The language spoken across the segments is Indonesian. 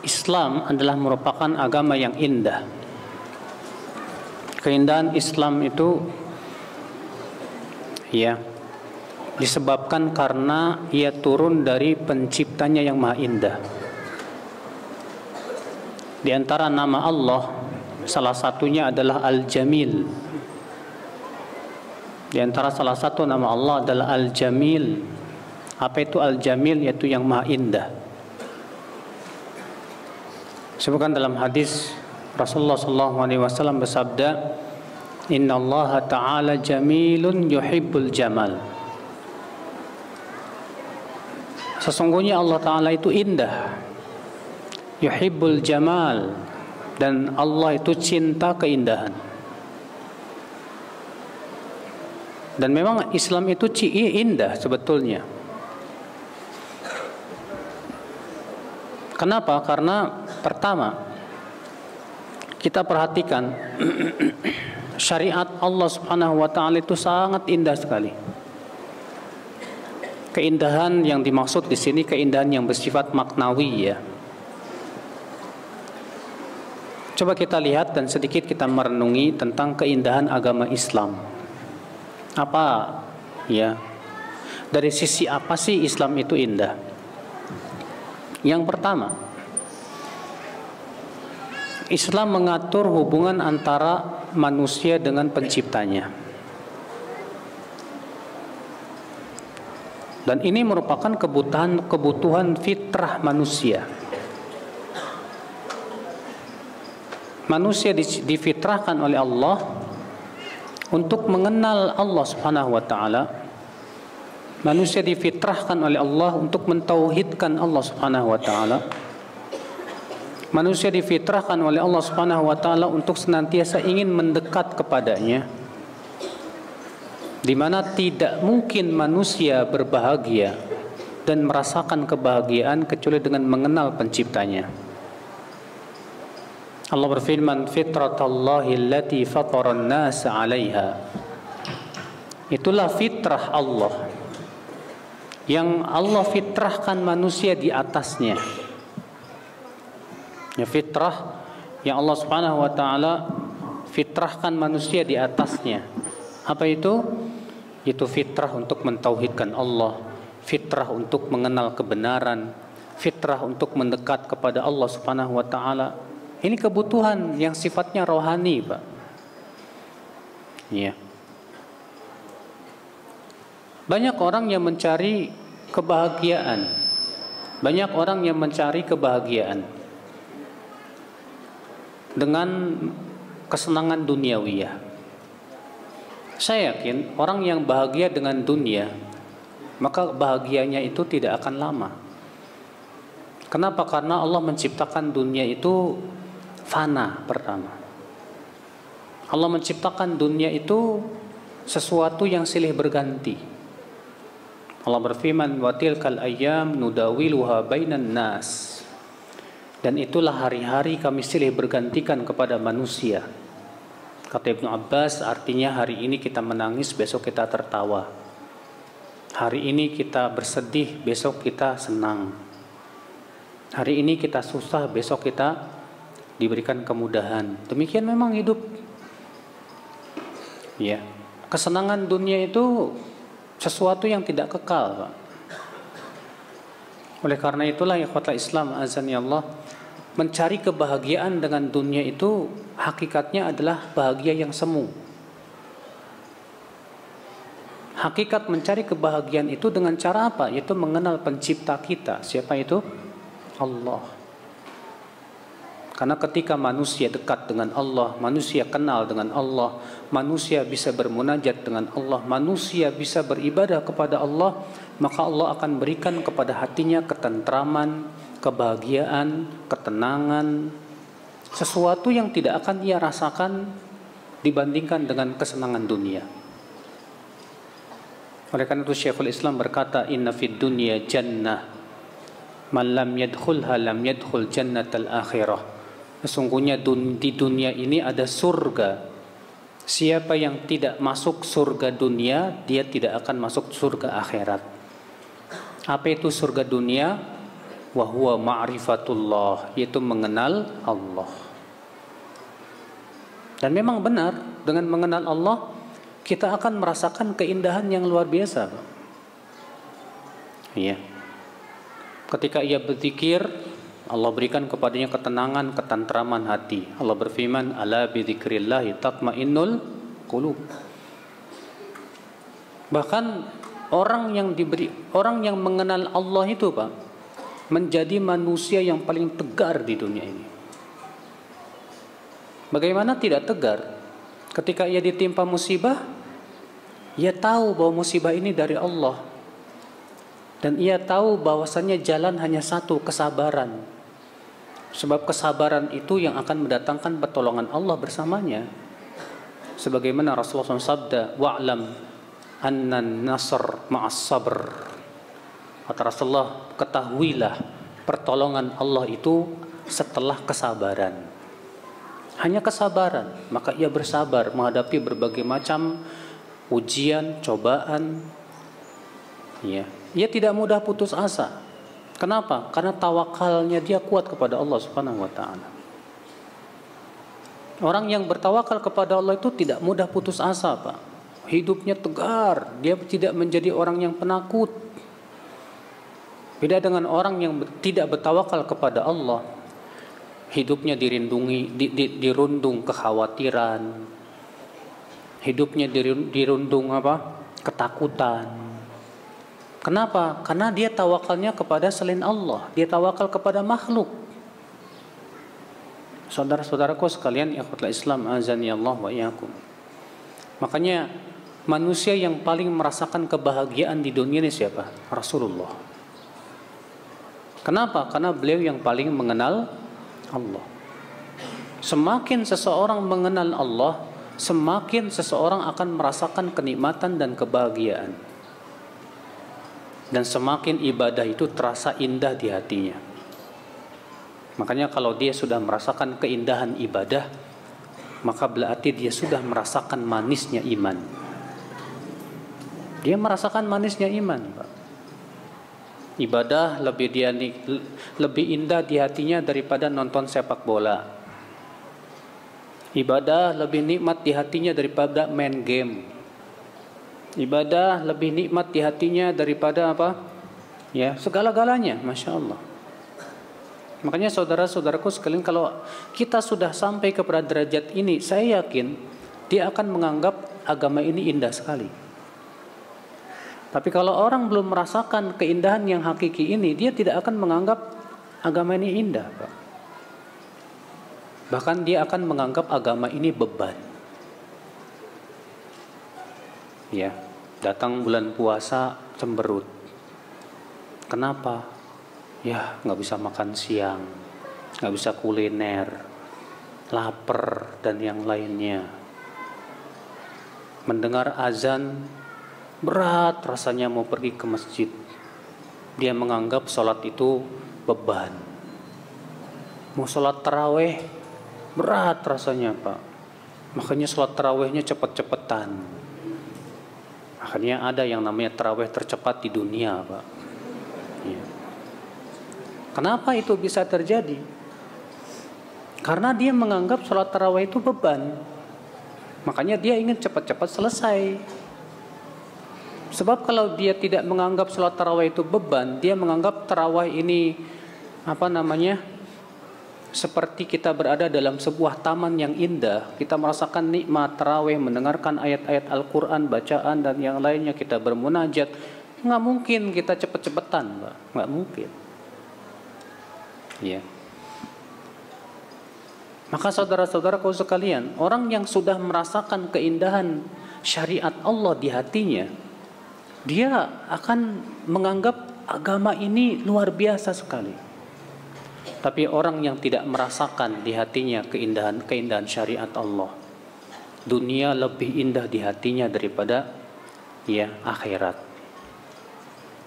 Islam adalah merupakan agama yang indah. Keindahan Islam itu disebabkan karena ia turun dari penciptanya yang maha indah. Di antara nama Allah, salah satunya adalah Al-Jamil. Di antara salah satu nama Allah adalah Al-Jamil. Apa itu Al-Jamil? Yaitu yang maha indah. Sebutkan dalam hadis Rasulullah SAW bersabda, Inna Allah Ta'ala jamilun yuhibbul jamal. Sesungguhnya Allah Ta'ala itu indah, yuhibbul jamal, dan Allah itu cinta keindahan. Dan memang Islam itu indah sebetulnya. Kenapa? Karena pertama, kita perhatikan syariat Allah Subhanahu wa Ta'ala itu sangat indah sekali. Keindahan yang dimaksud di sini keindahan yang bersifat maknawi, ya. Coba kita lihat dan sedikit kita merenungi tentang keindahan agama Islam. Apa, ya? Dari sisi apa sih Islam itu indah? Yang pertama, Islam mengatur hubungan antara manusia dengan penciptanya. Dan ini merupakan kebutuhan fitrah manusia. Manusia difitrahkan oleh Allah untuk mengenal Allah Subhanahu wa Ta'ala. Manusia difitrahkan oleh Allah untuk mentauhidkan Allah Subhanahu wa Ta'ala. Manusia difitrahkan oleh Allah Subhanahu wa Ta'ala untuk senantiasa ingin mendekat kepadanya, di mana tidak mungkin manusia berbahagia dan merasakan kebahagiaan kecuali dengan mengenal penciptanya. Allah berfirman, fitratallahi allati fataran nasa 'alaiha. Itulah fitrah Allah yang Allah fitrahkan manusia di atasnya. Ya, fitrah yang Allah Subhanahu wa Ta'ala fitrahkan manusia di atasnya. Apa itu? Itu fitrah untuk mentauhidkan Allah, fitrah untuk mengenal kebenaran, fitrah untuk mendekat kepada Allah Subhanahu wa Ta'ala. Ini kebutuhan yang sifatnya rohani, Pak. Ya. Banyak orang yang mencari kebahagiaan. Banyak orang yang mencari kebahagiaan dengan kesenangan duniawiyah. Saya yakin orang yang bahagia dengan dunia, maka bahagianya itu tidak akan lama. Kenapa? Karena Allah menciptakan dunia itu fana pertama. Allah menciptakan dunia itu sesuatu yang silih berganti. Allah berfirman, wa tilkal ayyam nudawiluha bainan nas. Dan itulah hari-hari kami silih bergantikan kepada manusia. Kata Ibnu Abbas, artinya hari ini kita menangis, besok kita tertawa. Hari ini kita bersedih, besok kita senang. Hari ini kita susah, besok kita diberikan kemudahan. Demikian memang hidup. Ya, kesenangan dunia itu sesuatu yang tidak kekal, Pak. Oleh karena itulah ikhwatal Islam azani Allah, mencari kebahagiaan dengan dunia itu hakikatnya adalah bahagia yang semu. Hakikat mencari kebahagiaan itu dengan cara apa? Yaitu mengenal pencipta kita. Siapa itu? Allah. Karena ketika manusia dekat dengan Allah, manusia kenal dengan Allah, manusia bisa bermunajat dengan Allah, manusia bisa beribadah kepada Allah, maka Allah akan berikan kepada hatinya ketentraman, kebahagiaan, ketenangan, sesuatu yang tidak akan ia rasakan dibandingkan dengan kesenangan dunia. Oleh karena itu Syekhul Islam berkata, inna fid dunya jannah man lam yadkhulha lam yadkhul jannatal akhirah. Sesungguhnya di dunia ini ada surga. Siapa yang tidak masuk surga dunia, dia tidak akan masuk surga akhirat. Apa itu surga dunia? wa huwa ma'rifatullah, yaitu mengenal Allah. Dan memang benar, dengan mengenal Allah kita akan merasakan keindahan yang luar biasa. Iya. Ketika ia berzikir, Allah berikan kepadanya ketenangan, ketentraman hati. Allah berfirman, ala bidzikrillah tatmainnul qulub. Bahkan orang yang mengenal Allah itu, Pak, menjadi manusia yang paling tegar di dunia ini. Bagaimana tidak tegar? Ketika ia ditimpa musibah, ia tahu bahwa musibah ini dari Allah. Dan ia tahu bahwasannya jalan hanya satu, kesabaran. Sebab kesabaran itu yang akan mendatangkan pertolongan Allah bersamanya. Sebagaimana Rasulullah SAW sabda, wa'lam anna nasr ma'as sabr. Kata Rasulullah, ketahuilah pertolongan Allah itu setelah kesabaran. Hanya kesabaran, maka ia bersabar menghadapi berbagai macam ujian, cobaan. Ya, ia tidak mudah putus asa. Kenapa? Karena tawakalnya dia kuat kepada Allah Subhanahu wa taala. Orang yang bertawakal kepada Allah itu tidak mudah putus asa, Pak. Hidupnya tegar, dia tidak menjadi orang yang penakut. Beda dengan orang yang tidak bertawakal kepada Allah. Hidupnya dirundung kekhawatiran. Hidupnya dirundung ketakutan. Kenapa? Karena dia tawakalnya kepada selain Allah. Dia tawakal kepada makhluk. Saudara-saudaraku sekalian, ikhwatul Islam, azani Allah wa iyyakum. Makanya manusia yang paling merasakan kebahagiaan di dunia ini siapa? Rasulullah. Kenapa? Karena beliau yang paling mengenal Allah. Semakin seseorang mengenal Allah, semakin seseorang akan merasakan kenikmatan dan kebahagiaan. Dan semakin ibadah itu terasa indah di hatinya. Makanya kalau dia sudah merasakan keindahan ibadah, maka berarti dia sudah merasakan manisnya iman. Dia merasakan manisnya iman, Pak. Ibadah lebih indah di hatinya daripada nonton sepak bola. Ibadah lebih nikmat di hatinya daripada main game. Ibadah lebih nikmat di hatinya daripada apa? Ya, segala-galanya, Masya Allah. Makanya saudara-saudaraku sekalian, kalau kita sudah sampai kepada derajat ini, saya yakin dia akan menganggap agama ini indah sekali. Tapi kalau orang belum merasakan keindahan yang hakiki ini, dia tidak akan menganggap agama ini indah, Pak. Bahkan dia akan menganggap agama ini beban. Ya, datang bulan puasa cemberut. Kenapa? Ya, nggak bisa makan siang, nggak bisa kuliner, lapar dan yang lainnya. Mendengar azan, berat rasanya mau pergi ke masjid. Dia menganggap sholat itu beban. Mau sholat taraweh, berat rasanya, Pak. Makanya sholat tarawehnya cepet-cepetan. Makanya ada yang namanya taraweh tercepat di dunia, Pak. Ya. Kenapa itu bisa terjadi? Karena dia menganggap sholat tarawih itu beban. Makanya dia ingin cepat-cepat selesai. Sebab kalau dia tidak menganggap sholat tarawih itu beban, dia menganggap tarawih ini seperti kita berada dalam sebuah taman yang indah. Kita merasakan nikmat tarawih, mendengarkan ayat-ayat Al-Quran, bacaan dan yang lainnya, kita bermunajat. Nggak mungkin kita cepet-cepetan, Pak. Nggak mungkin. Ya. Maka saudara-saudaraku sekalian, orang yang sudah merasakan keindahan syariat Allah di hatinya, dia akan menganggap agama ini luar biasa sekali. Tapi orang yang tidak merasakan di hatinya keindahan syariat Allah, dunia lebih indah di hatinya daripada akhirat.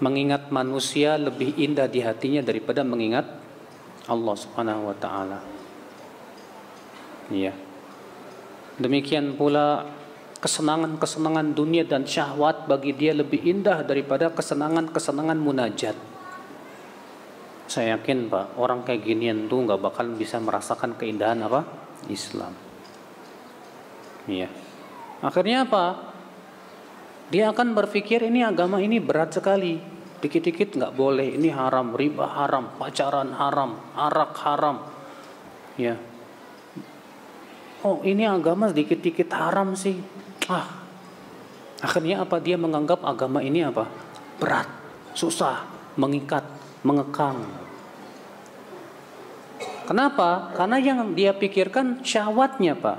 Mengingat manusia lebih indah di hatinya daripada mengingat Allah Subhanahu wa taala. Ya. Demikian pula kesenangan-kesenangan dunia dan syahwat bagi dia lebih indah daripada kesenangan-kesenangan munajat. Saya yakin Pak, orang kayak ginian tuh nggak bakal bisa merasakan keindahan apa? Islam. Iya. Akhirnya apa? Dia akan berpikir ini agama ini berat sekali. Dikit-dikit nggak boleh, ini haram, riba haram, pacaran haram, arak haram. Ya. Oh, ini agama dikit-dikit haram sih. Akhirnya apa? Dia menganggap agama ini apa? Berat, susah, mengikat, mengekang. Kenapa? Karena yang dia pikirkan syahwatnya, Pak.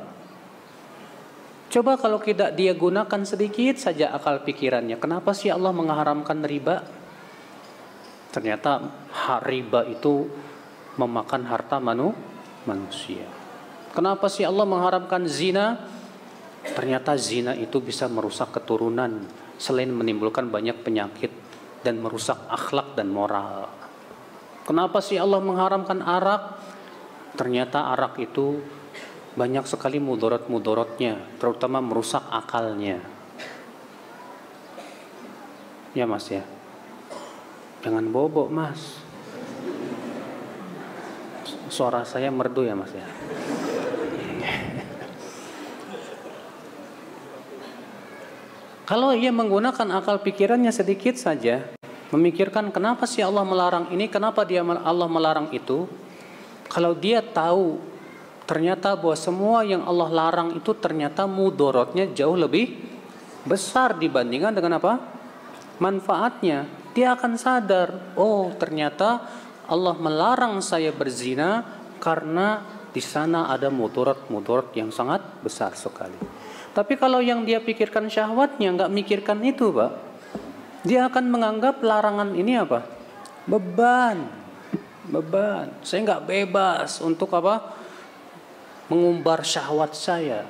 Coba kalau tidak dia gunakan sedikit saja akal pikirannya. Kenapa sih Allah mengharamkan riba? Ternyata riba itu memakan harta manusia. Kenapa sih Allah mengharamkan zina? Ternyata zina itu bisa merusak keturunan selain menimbulkan banyak penyakit dan merusak akhlak dan moral. Kenapa sih Allah mengharamkan arak? Ternyata arak itu banyak sekali mudarat-mudaratnya, terutama merusak akalnya. Ya Mas ya. Jangan bobok Mas. Suara saya merdu ya Mas ya. Kalau ia menggunakan akal pikirannya sedikit saja, memikirkan kenapa sih Allah melarang ini, kenapa Allah melarang itu. Kalau dia tahu ternyata bahwa semua yang Allah larang itu ternyata mudaratnya jauh lebih besar dibandingkan dengan apa? Manfaatnya. Dia akan sadar, oh ternyata Allah melarang saya berzina karena di sana ada mudarat yang sangat besar sekali. Tapi kalau yang dia pikirkan syahwatnya, nggak mikirkan itu, Pak, dia akan menganggap larangan ini apa? Beban. Saya nggak bebas untuk apa? Mengumbar syahwat saya.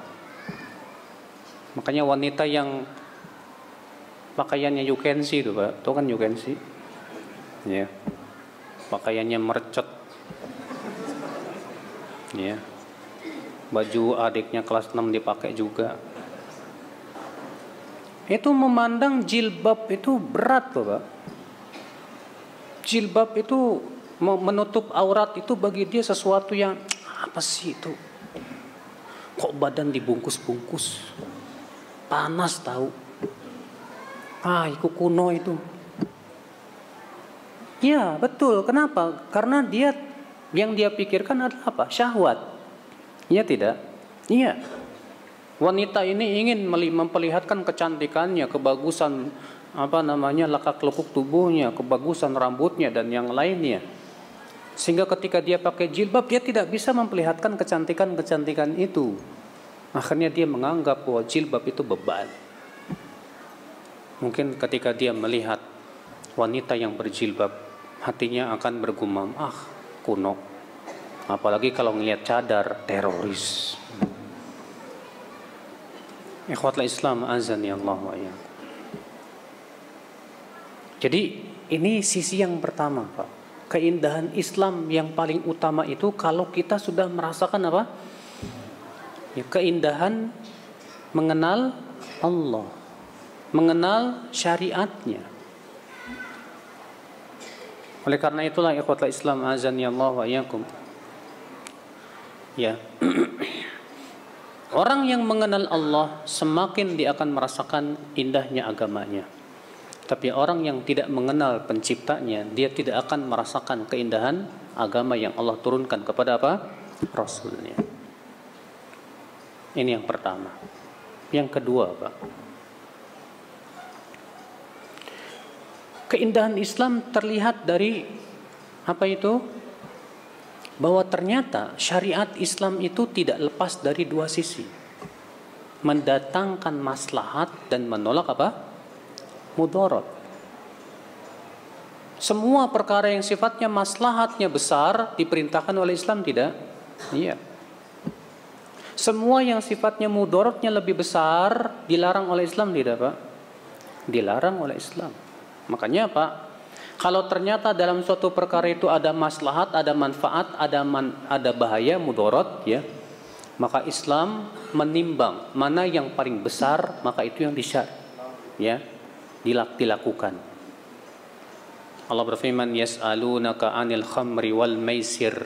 Makanya wanita yang pakaiannya you can see itu, Pak, itu kan you can see, ya, pakaiannya merecet, ya, baju adiknya kelas 6 dipakai juga. Itu memandang jilbab itu berat loh, Pak. Jilbab itu menutup aurat itu bagi dia sesuatu yang apa sih itu? Kok badan dibungkus-bungkus? Panas tahu. Itu kuno itu. Ya, betul. Kenapa? Karena yang dia pikirkan adalah apa? Syahwat. Iya tidak? Iya. Wanita ini ingin memperlihatkan kecantikannya, kebagusan lekak-lekuk tubuhnya, kebagusan rambutnya dan yang lainnya. Sehingga ketika dia pakai jilbab, dia tidak bisa memperlihatkan kecantikan itu. Akhirnya dia menganggap bahwa jilbab itu beban. Mungkin ketika dia melihat wanita yang berjilbab, hatinya akan bergumam, kuno. Apalagi kalau ngelihat cadar, teroris. Ikhwatul Islam azani Allah wa iyyakum. Jadi ini sisi yang pertama, Pak. Keindahan Islam yang paling utama itu kalau kita sudah merasakan apa? Ya, keindahan mengenal Allah, mengenal syariatnya. Oleh karena itulah ikhwatul Islam azani Allah wa iyyakum. Ya. Orang yang mengenal Allah semakin dia akan merasakan indahnya agamanya. Tapi orang yang tidak mengenal penciptanya, dia tidak akan merasakan keindahan agama yang Allah turunkan kepada apa? Rasulnya. Ini yang pertama. Yang kedua, Pak, keindahan Islam terlihat dari apa itu? Bahwa ternyata syariat Islam itu tidak lepas dari dua sisi. Mendatangkan maslahat dan menolak apa? Mudarat. Semua perkara yang sifatnya maslahatnya besar diperintahkan oleh Islam tidak? Iya. Semua yang sifatnya mudaratnya lebih besar dilarang oleh Islam tidak, Pak? Dilarang oleh Islam. Makanya Pak, kalau ternyata dalam suatu perkara itu ada maslahat, ada manfaat, ada bahaya, mudarat, ya, maka Islam menimbang mana yang paling besar, maka itu yang dilakukan. Allah berfirman, yas'alunaka 'anil khamri wal maisir.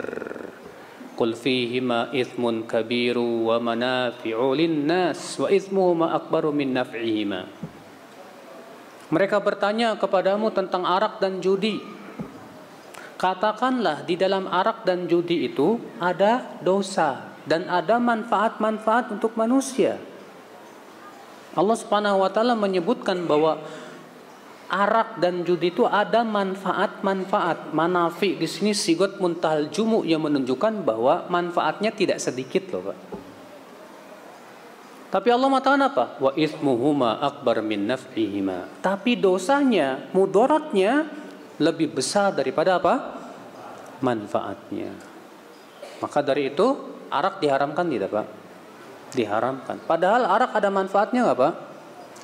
Qul fihima ithmun kabiru wa manafi'u lin-nas wa ithmuhuma akbaru min naf'ihima. Mereka bertanya kepadamu tentang arak dan judi. Katakanlah, di dalam arak dan judi itu ada dosa dan ada manfaat-manfaat untuk manusia. Allah Subhanahu wa taala menyebutkan bahwa arak dan judi itu ada manfaat-manfaat. Manafi di sini sigot muntahal jumu yang menunjukkan bahwa manfaatnya tidak sedikit loh, Pak. Tapi Allah mengatakan apa? Wa ithmuhuma akbar min naf'ihima. Tapi dosanya, mudaratnya lebih besar daripada apa? Manfaatnya. Maka dari itu arak diharamkan tidak, Pak? Diharamkan. Padahal arak ada manfaatnya nggak, Pak?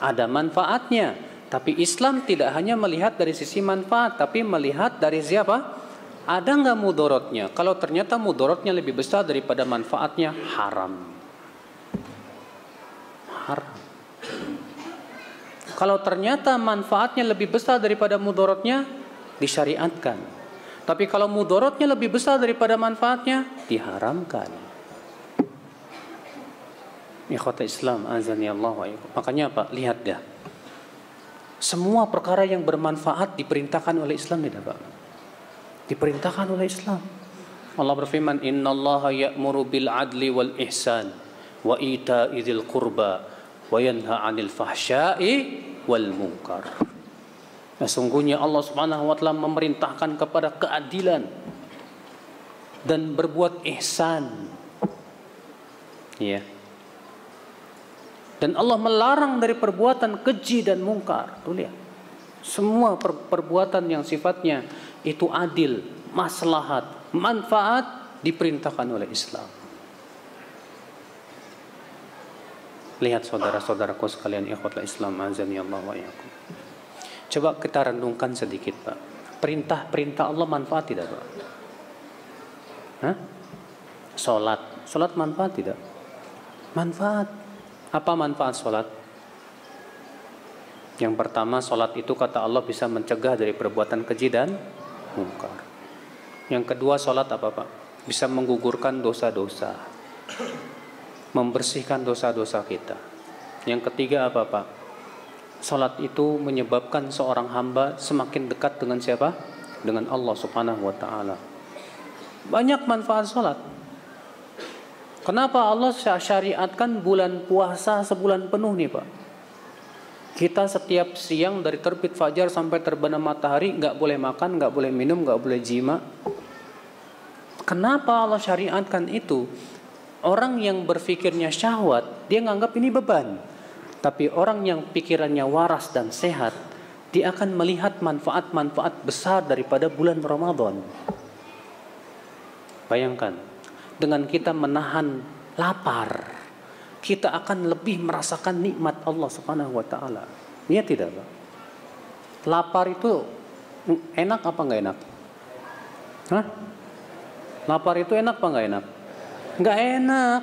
Ada manfaatnya. Tapi Islam tidak hanya melihat dari sisi manfaat, tapi melihat dari siapa? Ada nggak mudaratnya? Kalau ternyata mudaratnya lebih besar daripada manfaatnya, haram. Haram. Kalau ternyata manfaatnya lebih besar daripada mudaratnya, disyariatkan. Tapi kalau mudaratnya lebih besar daripada manfaatnya, diharamkan. Ikhwata Islam, azani Allah wa iyyakum. Makanya apa? Lihat dah. Semua perkara yang bermanfaat diperintahkan oleh Islam, tidak, Pak? Diperintahkan oleh Islam. Allah berfirman, innallaha ya'muru bil adli wal ihsan wa ita'i dzil qurba wa yanha 'anil fahsya'i wal munkar. Sesungguhnya Allah Subhanahu wa taala memerintahkan kepada keadilan dan berbuat ihsan. Ya. Dan Allah melarang dari perbuatan keji dan mungkar. Tuh lihat. Semua perbuatan yang sifatnya itu adil, maslahat, manfaat diperintahkan oleh Islam. Lihat saudara-saudaraku sekalian, ikhwatul Islam, azani Allah wa iyyakum. Coba kita renungkan sedikit, Pak. Perintah-perintah Allah manfaat tidak, Pak? Hah? Salat manfaat tidak? Manfaat. Apa manfaat salat? Yang pertama, salat itu kata Allah bisa mencegah dari perbuatan keji dan mungkar. Yang kedua, salat apa, Pak? Bisa menggugurkan dosa-dosa, membersihkan dosa-dosa kita. Yang ketiga apa, Pak? Salat itu menyebabkan seorang hamba semakin dekat dengan siapa? Dengan Allah Subhanahu wa taala. Banyak manfaat salat. Kenapa Allah syariatkan bulan puasa sebulan penuh nih, Pak? Kita setiap siang dari terbit fajar sampai terbenam matahari nggak boleh makan, nggak boleh minum, nggak boleh jima. Kenapa Allah syariatkan itu? Orang yang berpikirnya syahwat, dia nganggap ini beban. Tapi orang yang pikirannya waras dan sehat, dia akan melihat manfaat-manfaat besar daripada bulan Ramadan. Bayangkan, dengan kita menahan lapar, kita akan lebih merasakan nikmat Allah Subhanahu wa taala. Iya tidak, Pak? Lapar itu enak apa enggak enak? Hah? Lapar itu enak apa enggak enak? Enggak enak.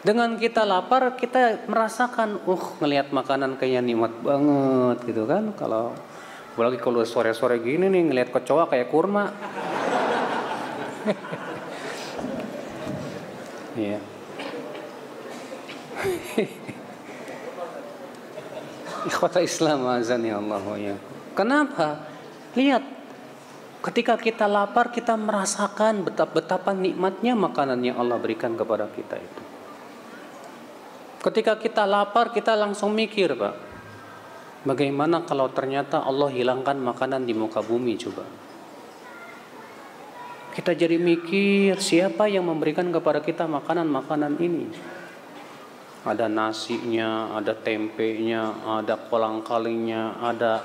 Dengan kita lapar, kita merasakan, ngelihat makanan kayaknya nikmat banget gitu kan. Apalagi kalau sore-sore gini nih ngelihat kecoa kayak kurma. Iya. Ikhwata Islam azan ya Allah ya. Kenapa? Lihat, ketika kita lapar kita merasakan betapa nikmatnya makanan yang Allah berikan kepada kita itu. Ketika kita lapar kita langsung mikir, Pak, bagaimana kalau ternyata Allah hilangkan makanan di muka bumi, coba. Kita jadi mikir, siapa yang memberikan kepada kita makanan-makanan ini? Ada nasinya, ada tempenya, ada kolang-kalingnya, ada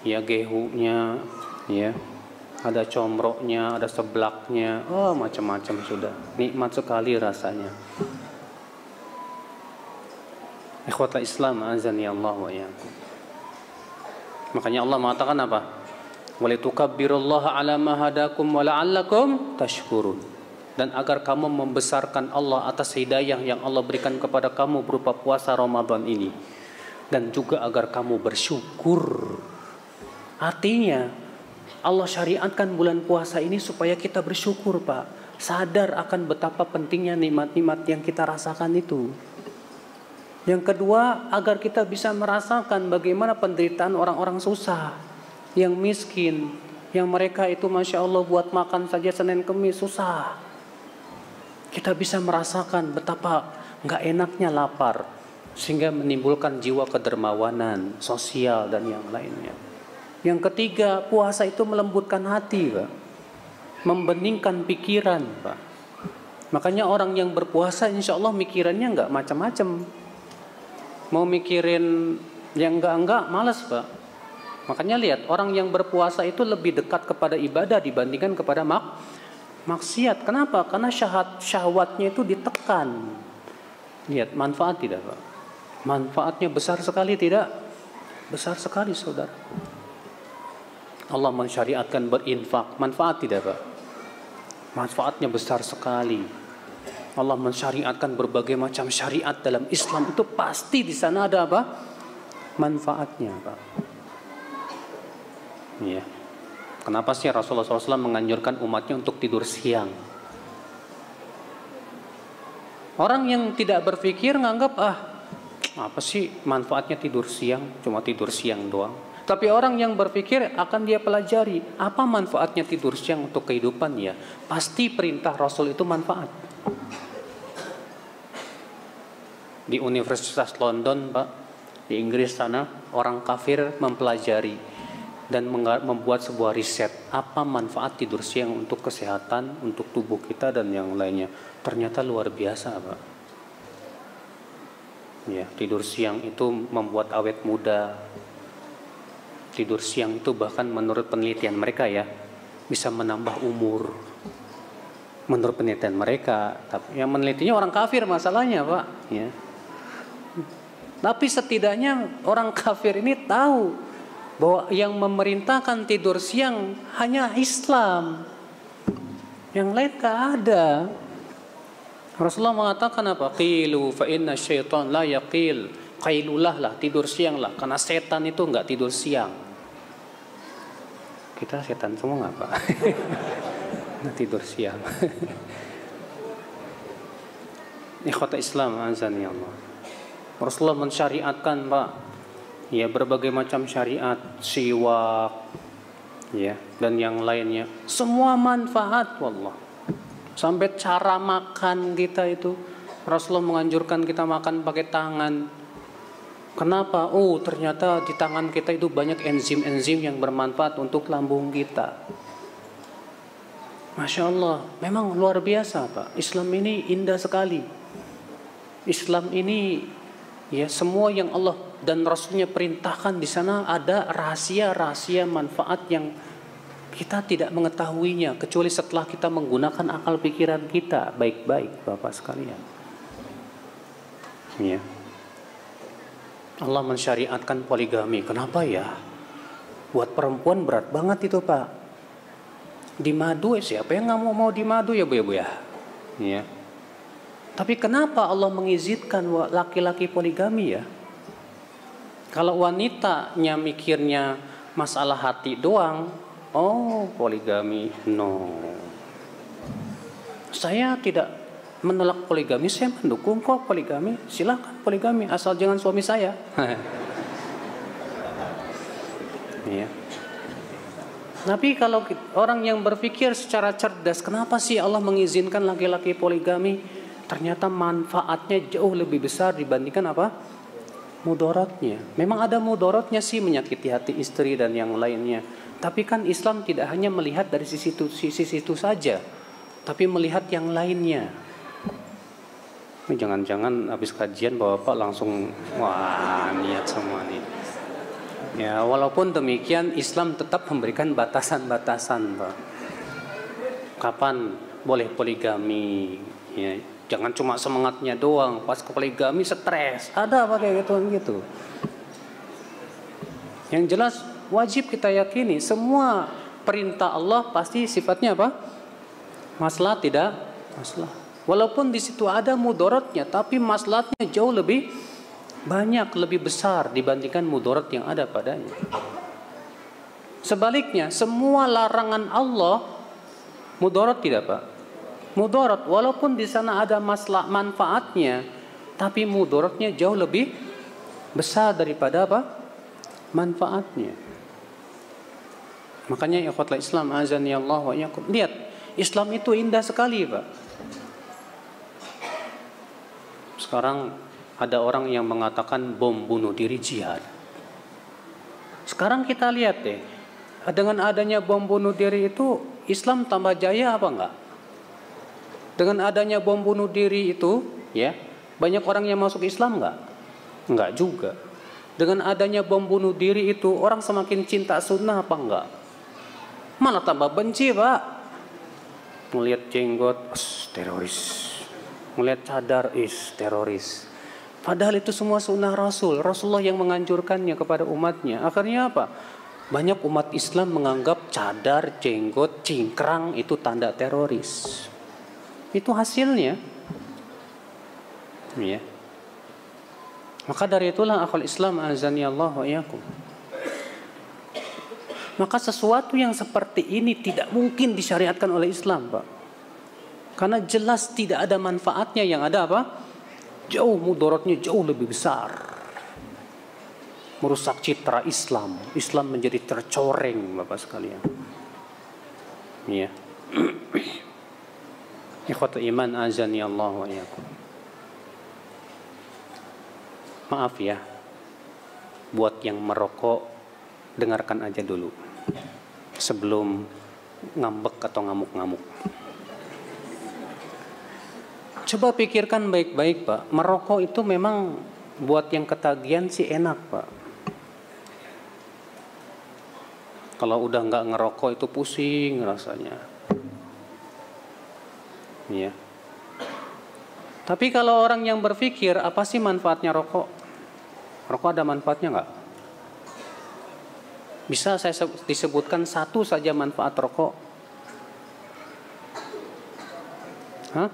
ya gehunya, ya, ada comroknya, ada seblaknya, macam-macam sudah. Nikmat sekali rasanya. Ikhwata Islam azani Allah wa iyyakum. Makanya Allah mengatakan apa? Walitukabbirullaha ala ma hadakum wa la'allakum tashkurun. Dan agar kamu membesarkan Allah atas hidayah yang Allah berikan kepada kamu berupa puasa Ramadan ini. Dan juga agar kamu bersyukur. Artinya Allah syariatkan bulan puasa ini supaya kita bersyukur, Pak. Sadar akan betapa pentingnya nikmat-nikmat yang kita rasakan itu. Yang kedua, agar kita bisa merasakan bagaimana penderitaan orang-orang susah, yang miskin, yang mereka itu Masya Allah buat makan saja Senin Kemis susah. Kita bisa merasakan betapa nggak enaknya lapar, sehingga menimbulkan jiwa kedermawanan, sosial dan yang lainnya. Yang ketiga, puasa itu melembutkan hati, Pak. Membeningkan pikiran, Pak. Makanya orang yang berpuasa insya Allah mikirannya nggak macam-macam. Mau mikirin yang enggak, malas, Pak. Makanya lihat, orang yang berpuasa itu lebih dekat kepada ibadah dibandingkan kepada maksiat. Kenapa? Karena syahwatnya itu ditekan. Lihat, manfaat tidak, Pak? Manfaatnya besar sekali tidak? Besar sekali, saudara. Allah mensyariatkan berinfak. Manfaat tidak, Pak? Manfaatnya besar sekali. Allah mensyariatkan berbagai macam syariat dalam Islam, itu pasti di sana ada apa? Manfaatnya, Pak. Ya. Kenapa sih Rasulullah SAW menganjurkan umatnya untuk tidur siang? Orang yang tidak berpikir nganggap apa sih manfaatnya tidur siang? Cuma tidur siang doang. Tapi orang yang berpikir akan dia pelajari apa manfaatnya tidur siang untuk kehidupannya. Pasti perintah Rasul itu manfaat. Di Universitas London, Pak, di Inggris sana, orang kafir mempelajari dan membuat sebuah riset apa manfaat tidur siang untuk kesehatan, untuk tubuh kita dan yang lainnya. Ternyata luar biasa, Pak. Ya, tidur siang itu membuat awet muda. Tidur siang itu bahkan menurut penelitian mereka ya, bisa menambah umur. Menurut penelitian mereka, tapi yang menelitinya orang kafir masalahnya, Pak. Ya. Tapi setidaknya orang kafir ini tahu bahwa yang memerintahkan tidur siang hanya Islam. Yang lain gak ada. Rasulullah mengatakan apa? Qilu fa inna syaitan la yaqil. Qailulah lah, tidur siang lah. Karena setan itu enggak tidur siang. Kita setan semua enggak, Pak? Nah, tidur siang. Ikhwata Islam azani Allah. Rasulullah mensyariatkan, Pak, ya berbagai macam syariat, siwak, ya dan yang lainnya. Semua manfaat, wallah. Sampai cara makan kita itu Rasulullah menganjurkan kita makan pakai tangan. Kenapa? Oh, ternyata di tangan kita itu banyak enzim-enzim yang bermanfaat untuk lambung kita. Masya Allah, memang luar biasa, Pak. Islam ini indah sekali. Islam ini ya semua yang Allah dan Rasulnya perintahkan di sana ada rahasia-rahasia manfaat yang kita tidak mengetahuinya kecuali setelah kita menggunakan akal pikiran kita baik-baik, Bapak sekalian. Ya. Allah mensyariatkan poligami. Kenapa ya? Buat perempuan berat banget itu, Pak. Di madu, siapa yang nggak mau di madu ya, Bu ya? Ya. Tapi kenapa Allah mengizinkan laki-laki poligami ya? Kalau wanitanya mikirnya masalah hati doang, oh poligami, no. Saya tidak menolak poligami, saya mendukung kok poligami. Silakan poligami, asal jangan suami saya. Ya. Tapi kalau orang yang berpikir secara cerdas, kenapa sih Allah mengizinkan laki-laki poligami? Ternyata manfaatnya jauh lebih besar dibandingkan apa? Mudaratnya. Memang ada mudaratnya sih, menyakiti hati istri dan yang lainnya. Tapi kan Islam tidak hanya melihat dari sisi itu saja, tapi melihat yang lainnya. Jangan-jangan habis kajian Bapak langsung wah niat semua nih. Ya, walaupun demikian Islam tetap memberikan batasan-batasan, Pak. Kapan boleh poligami? Ya, jangan cuma semangatnya doang, pas ke poligami stres. Ada apa kayak gitu. Yang jelas wajib kita yakini semua perintah Allah pasti sifatnya apa? Maslahat, tidak maslahat. Walaupun di situ ada mudaratnya, tapi maslahatnya jauh lebih banyak, lebih besar dibandingkan mudarat yang ada padanya. Sebaliknya, semua larangan Allah mudarat tidak, Pak? Mudarat, walaupun di sana ada masalah manfaatnya, tapi mudaratnya jauh lebih besar daripada apa? Manfaatnya. Makanya ikhwatul Islam azani Allah wa iyyakum. Lihat, Islam itu indah sekali, Pak. Sekarang ada orang yang mengatakan bom bunuh diri jihad. Sekarang kita lihat deh, dengan adanya bom bunuh diri itu Islam tambah jaya apa enggak? Dengan adanya bom bunuh diri itu, ya, banyak orang yang masuk Islam enggak? Enggak juga. Dengan adanya bom bunuh diri itu orang semakin cinta sunnah apa enggak? Malah tambah benci, Pak. Melihat jenggot, teroris. Melihat cadar, teroris. Padahal itu semua sunnah Rasul. Rasulullah yang menganjurkannya kepada umatnya. Akhirnya apa? Banyak umat Islam menganggap cadar, jenggot, cingkrang itu tanda teroris. Itu hasilnya. Ya. Maka dari itulah akhul Islam azani Allah wa iyyakum. Maka sesuatu yang seperti ini tidak mungkin disyariatkan oleh Islam, Pak. Karena jelas tidak ada manfaatnya, yang ada apa? Jauh mudaratnya jauh lebih besar. Merusak citra Islam. Islam menjadi tercoreng, Bapak sekalian. Ya. Ikhwatul iman azani Allah wa iyyakum. Maaf ya, buat yang merokok, dengarkan aja dulu sebelum ngambek atau ngamuk-ngamuk. Coba pikirkan baik-baik, Pak. Merokok itu memang buat yang ketagihan sih enak, Pak. Kalau udah nggak ngerokok itu pusing rasanya. Ya. Tapi kalau orang yang berpikir apa sih manfaatnya rokok? Rokok ada manfaatnya nggak? Bisa saya disebutkan satu saja manfaat rokok? Hah?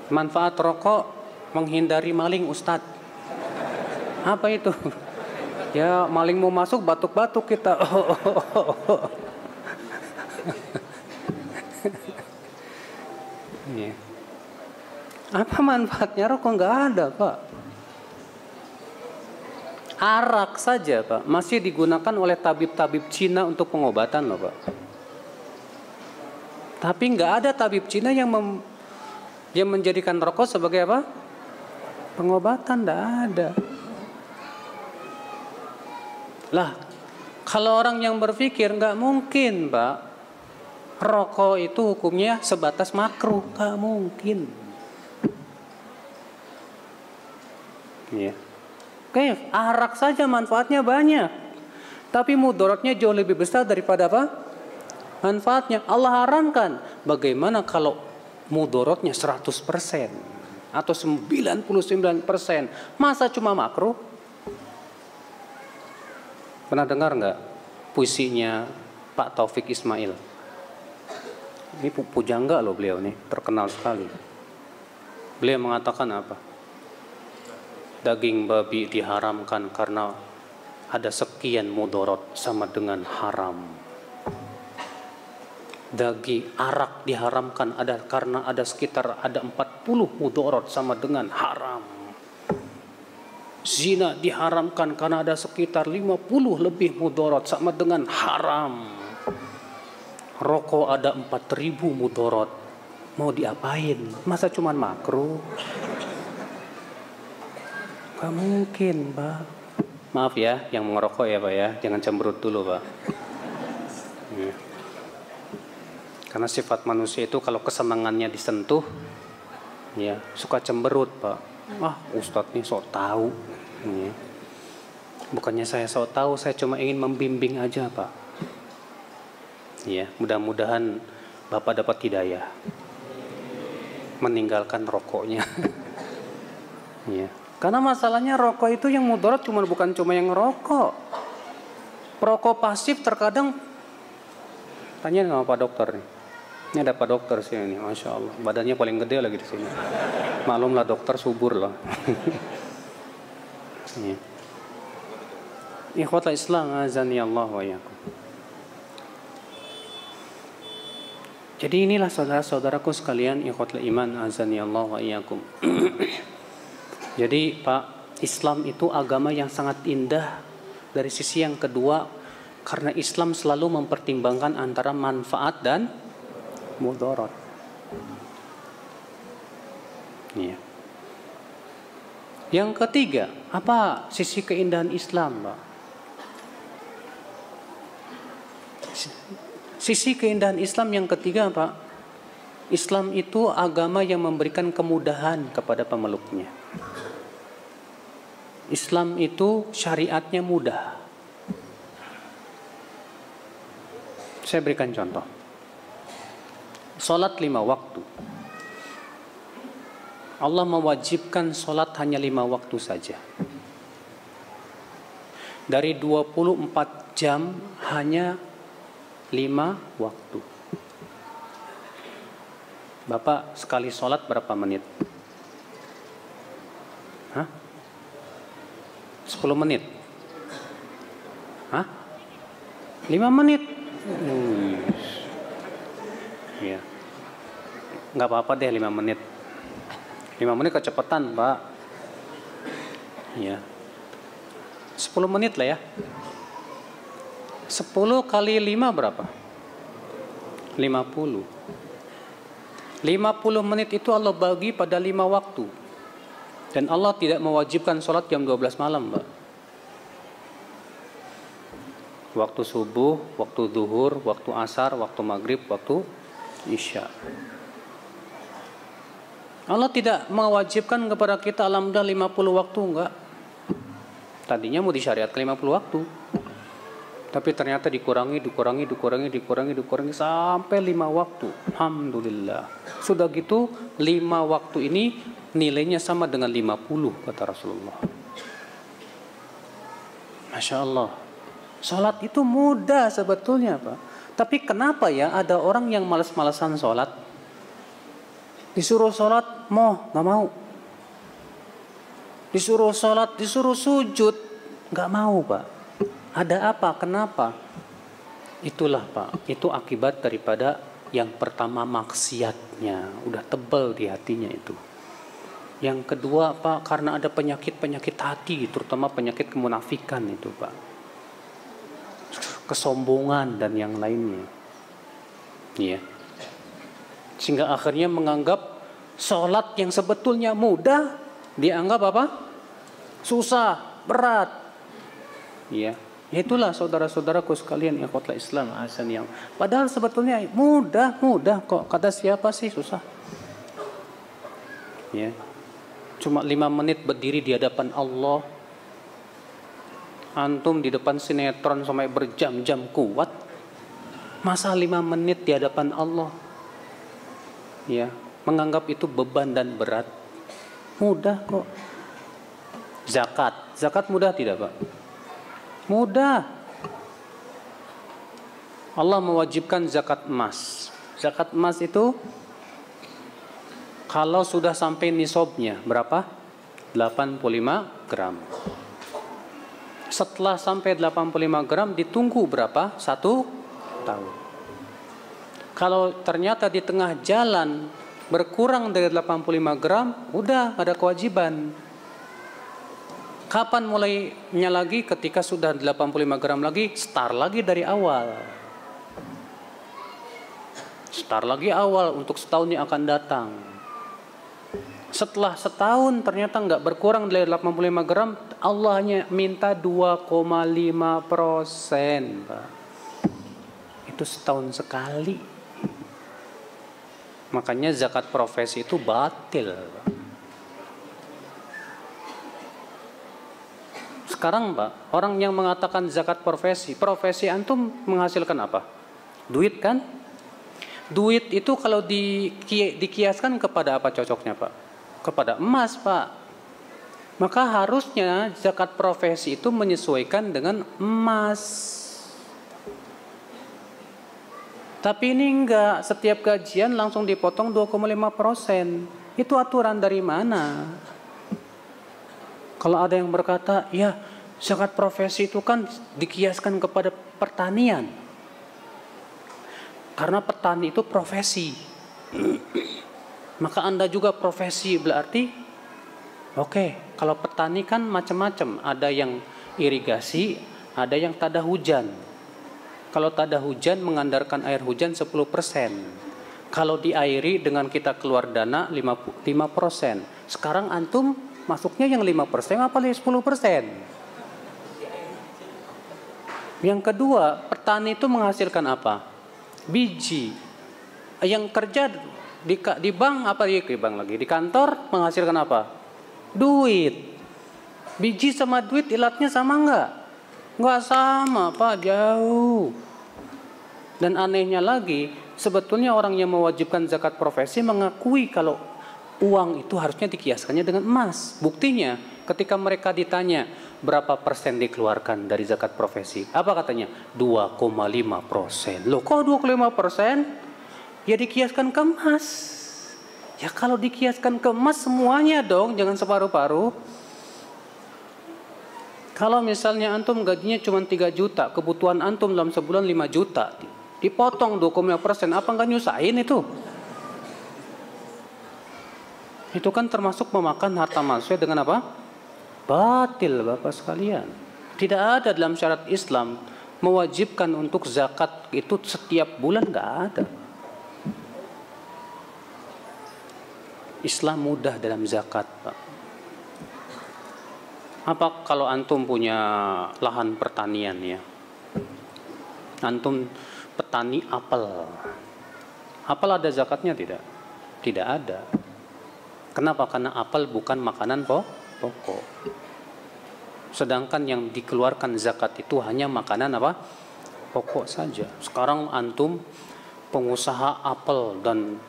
Manfaat rokok menghindari maling, Ustadz. Apa itu? Ya, maling mau masuk batuk-batuk kita. Ya. Apa manfaatnya rokok? Nggak ada, Pak. Arak saja, Pak, masih digunakan oleh tabib-tabib Cina untuk pengobatan loh, Pak. Tapi nggak ada tabib Cina yang menjadikan rokok sebagai apa? Pengobatan, nggak ada. Lah, kalau orang yang berpikir nggak mungkin, Pak, rokok itu hukumnya sebatas makruh, nggak mungkin. Ya. Oke, arak saja manfaatnya banyak, tapi mudaratnya jauh lebih besar daripada apa? Manfaatnya. Allah haramkan. Bagaimana kalau mudaratnya 100% atau 99%? Masa cuma makruh? Pernah dengar nggak puisinya Pak Taufik Ismail? Ini pujangga loh beliau nih, terkenal sekali. Beliau mengatakan apa? Daging babi diharamkan karena ada sekian mudarat sama dengan haram. Daging arak diharamkan karena ada sekitar 40 mudarat sama dengan haram. Zina diharamkan karena ada sekitar 50 lebih mudarat sama dengan haram. Rokok ada 4.000 mudarat. Mau diapain? Masa cuman makruh? Gak mungkin, Pak. Maaf ya, yang mengerokok ya, Pak ya. Jangan cemberut dulu, Pak. Ya. Karena sifat manusia itu kalau kesenangannya disentuh, ya suka cemberut, Pak. Ah, Ustadz nih sok tahu. Ya. Bukannya saya sok tahu, saya cuma ingin membimbing aja, Pak. Ya, mudah-mudahan Bapak dapat hidayah. Meninggalkan rokoknya. Ya. Karena masalahnya rokok itu yang mudarat bukan cuma yang ngerokok. Perokok pasif terkadang, tanya sama Pak Dokter nih. Ini ada Pak Dokter sini nih, Masya Allah. Badannya paling gede lagi di sini. Maklumlah dokter subur lah. Ya. Ikhwatal Islam azani Allah wa iyyakum. Jadi inilah saudara-saudaraku sekalian, ikhwatul iman azani Allah wa iyyakum. Jadi Pak, Islam itu agama yang sangat indah dari sisi yang kedua, karena Islam selalu mempertimbangkan antara manfaat dan mudarat. Iya. Yang ketiga, apa sisi keindahan Islam, Pak? Sisi keindahan Islam yang ketiga, Pak, Islam itu agama yang memberikan kemudahan kepada pemeluknya. Islam itu syariatnya mudah. Saya berikan contoh. Salat 5 waktu. Allah mewajibkan salat hanya 5 waktu saja. Dari 24 jam hanya 5 waktu. Bapak sekali sholat berapa menit? Hah? 10 menit? Hah? 5 menit? Ya. Nggak apa-apa deh 5 menit. 5 menit kecepatan, Pak. Ya. 10 menit lah ya. 10 kali 5 berapa? 50. 50 menit itu Allah bagi pada 5 waktu. Dan Allah tidak mewajibkan sholat jam 12 malam, Mbak. Waktu subuh, waktu zuhur, waktu asar, waktu maghrib, waktu isya. Allah tidak mewajibkan kepada kita alhamdulillah 50 waktu, enggak. Tadinya mau disyariatkan 50 waktu. Tapi ternyata dikurangi sampai 5 waktu. Alhamdulillah. Sudah gitu 5 waktu ini nilainya sama dengan 50 kata Rasulullah. Masya Allah. Sholat itu mudah sebetulnya, Pak. Tapi kenapa ya ada orang yang malas-malasan sholat? Disuruh sholat, nggak mau. Disuruh sholat, disuruh sujud, nggak mau, Pak. Ada apa? Kenapa? Itulah, Pak. Itu akibat daripada yang pertama maksiatnya. Udah tebal di hatinya itu. Yang kedua, Pak, karena ada penyakit-penyakit hati, terutama penyakit kemunafikan itu, Pak. Kesombongan dan yang lainnya. Iya. Sehingga akhirnya menganggap sholat yang sebetulnya mudah, dianggap apa? Susah, berat. Iya. Itulah saudara-saudaraku sekalian ikhwatul Islam azan yang padahal sebetulnya mudah kok. Kata siapa sih susah? Ya. Cuma 5 menit berdiri di hadapan Allah. Antum di depan sinetron sampai berjam-jam kuat. Masa 5 menit di hadapan Allah? Ya, menganggap itu beban dan berat. Mudah kok. Zakat mudah tidak, Pak? Mudah. Allah mewajibkan zakat emas. Zakat emas itu kalau sudah sampai nisabnya berapa? 85 gram. Setelah sampai 85 gram ditunggu berapa? 1 tahun. Kalau ternyata di tengah jalan berkurang dari 85 gram, udah ada kewajiban. Kapan mulainya lagi? Ketika sudah 85 gram lagi, start lagi dari awal. Start lagi awal untuk setahun yang akan datang. Setelah setahun ternyata nggak berkurang dari 85 gram, Allah hanya minta 2,5%, Pak. Itu setahun sekali. Makanya zakat profesi itu batil, Pak. Sekarang, Pak, orang yang mengatakan zakat profesi antum menghasilkan apa? Duit kan? Duit itu kalau dikiaskan kepada apa cocoknya, Pak? Kepada emas, Pak. Maka harusnya zakat profesi itu menyesuaikan dengan emas. Tapi ini enggak, setiap gajian langsung dipotong 2,5%. Itu aturan dari mana? Kalau ada yang berkata, ya Zakat profesi itu kan dikiaskan kepada pertanian. Karena petani itu profesi. Maka Anda juga profesi, berarti oke, kalau petani kan macam-macam. Ada yang irigasi, ada yang tada hujan. Kalau tada hujan mengandalkan air hujan 10%. Kalau diairi dengan kita keluar dana 5%. Sekarang antum masuknya yang 5% apa 10%? Yang kedua, petani itu menghasilkan apa? Biji. Yang kerja di bank apa di bank lagi? Di kantor menghasilkan apa? Duit. Biji sama duit ilatnya sama enggak? Enggak sama, Pak, jauh. Dan anehnya lagi, sebetulnya orang yang mewajibkan zakat profesi mengakui kalau uang itu harusnya dikiaskannya dengan emas. Buktinya, ketika mereka ditanya berapa persen dikeluarkan dari zakat profesi, apa katanya? 2,5%. Loh, kok 2,5%? Ya dikiaskan ke emas. Ya kalau dikiaskan ke emas semuanya dong, jangan separuh-paruh. Kalau misalnya antum gajinya cuma 3 juta, kebutuhan antum dalam sebulan 5 juta, dipotong 2,5%, apa nggak nyusahin itu? Itu kan termasuk memakan harta manusia dengan apa? Batil, Bapak sekalian. Tidak ada dalam syariat Islam mewajibkan untuk zakat itu setiap bulan, nggak ada. Islam mudah dalam zakat, Pak. Apa kalau antum punya lahan pertanian ya? Antum petani apel. Apel ada zakatnya tidak? Tidak ada. Kenapa? Karena apel bukan makanan pokok. Sedangkan yang dikeluarkan zakat itu hanya makanan apa? Pokok saja. Sekarang antum pengusaha apel dan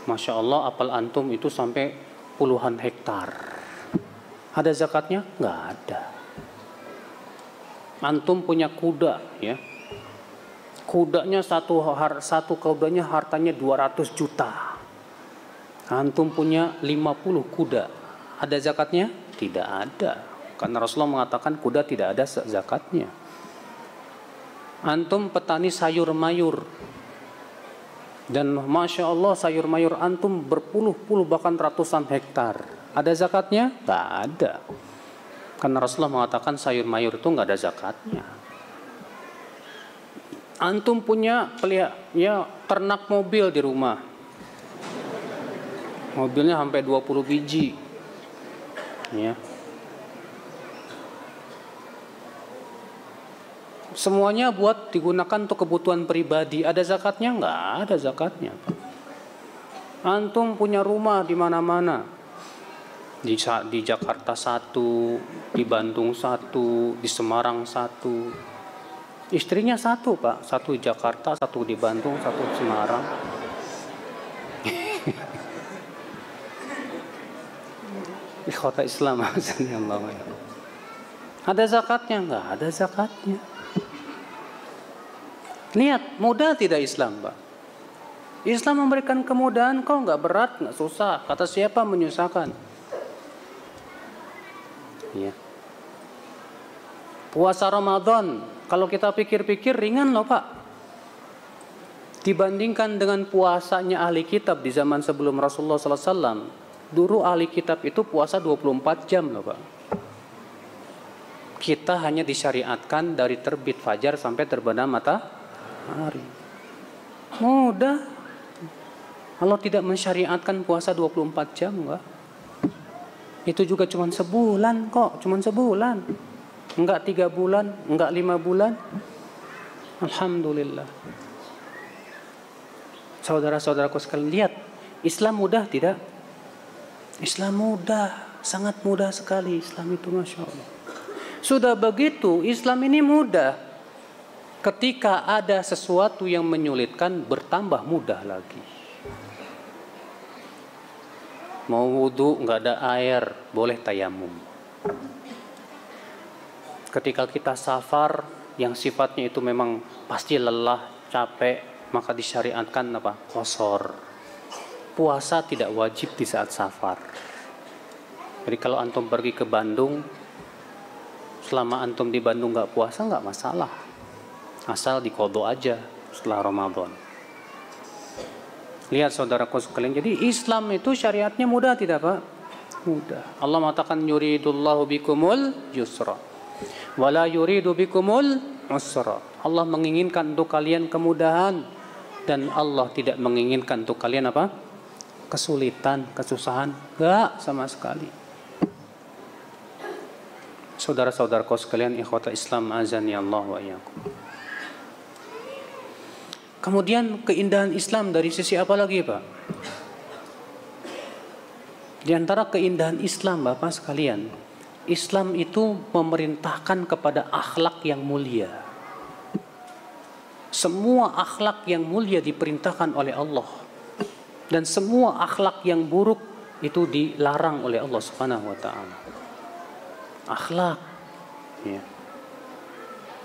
Masya Allah apel antum itu sampai puluhan hektar. Ada zakatnya? Nggak ada. Antum punya kuda ya. Kudanya satu kudanya hartanya 200 juta. Antum punya 50 kuda. Ada zakatnya? Tidak ada. Karena Rasulullah mengatakan kuda tidak ada zakatnya. Antum petani sayur mayur. Dan Masya Allah sayur mayur antum berpuluh-puluh bahkan ratusan hektar. Ada zakatnya? Tidak ada. Karena Rasulullah mengatakan sayur mayur itu nggak ada zakatnya. Antum punya ternak mobil di rumah. Mobilnya sampai 20 biji. Ya. Semuanya buat digunakan untuk kebutuhan pribadi. Ada zakatnya? Nggak ada zakatnya. Antum punya rumah di mana-mana. Di Jakarta 1, di Bandung 1, di Semarang 1. Istrinya 1, Pak. 1 di Jakarta, 1 di Bandung, 1 di Semarang. Di kota Islam. Ada zakatnya? Nggak ada zakatnya. Lihat, mudah tidak Islam, Pak? Islam memberikan kemudahan kok, nggak berat, nggak susah. Kata siapa menyusahkan? Ya. Puasa Ramadan, kalau kita pikir-pikir ringan loh, Pak. Dibandingkan dengan puasanya ahli kitab di zaman sebelum Rasulullah SAW. Dulu ahli kitab itu puasa 24 jam loh, Pak. Kita hanya disyariatkan dari terbit fajar sampai terbenam matahari. Mudah. Allah tidak mensyariatkan puasa 24 jam, enggak. Itu juga cuma sebulan kok, cuma sebulan. Enggak 3 bulan, enggak 5 bulan. Alhamdulillah. Saudara-saudaraku sekalian, lihat, Islam mudah tidak? Islam mudah, sangat mudah sekali Islam itu, Masya Allah. Sudah begitu, Islam ini mudah. Ketika ada sesuatu yang menyulitkan, bertambah mudah lagi. Mau wudu, nggak ada air, boleh tayamum. Ketika kita safar, yang sifatnya itu memang pasti lelah, capek, maka disyariatkan apa? Qashar. Puasa tidak wajib di saat safar. Jadi kalau antum pergi ke Bandung, Selama antum di Bandung nggak puasa nggak masalah, asal diqodho aja setelah Ramadan. Lihat saudaraku sekalian, jadi Islam itu syariatnya mudah tidak Pak? Mudah. Allah mengatakan yuridullahu bikumul yusra wala yuridu bikumul usra. Allah menginginkan untuk kalian kemudahan dan Allah tidak menginginkan untuk kalian apa? Kesulitan, kesusahan. Enggak sama sekali. Saudara-saudaraku sekalian, ikhwata Islam azani Allah wa iyyakum. Kemudian keindahan Islam dari sisi apa lagi Pak? Di antara keindahan Islam Bapak sekalian, Islam itu memerintahkan kepada akhlak yang mulia. Semua akhlak yang mulia diperintahkan oleh Allah. Dan semua akhlak yang buruk itu dilarang oleh Allah Subhanahu wa taala. Akhlak. Ya.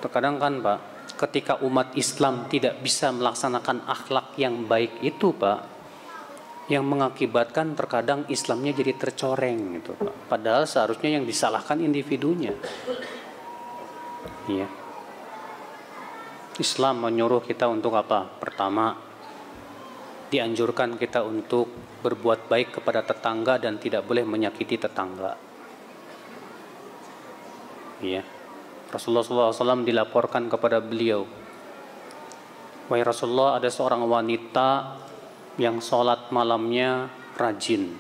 Terkadang kan Pak, ketika umat Islam tidak bisa melaksanakan akhlak yang baik itu Pak, yang mengakibatkan terkadang Islamnya jadi tercoreng gitu Pak. Padahal seharusnya yang disalahkan individunya. Iya. Islam menyuruh kita untuk apa? Pertama, dianjurkan kita untuk berbuat baik kepada tetangga dan tidak boleh menyakiti tetangga. Iya. Rasulullah SAW dilaporkan kepada beliau, wahai Rasulullah, ada seorang wanita yang sholat malamnya rajin,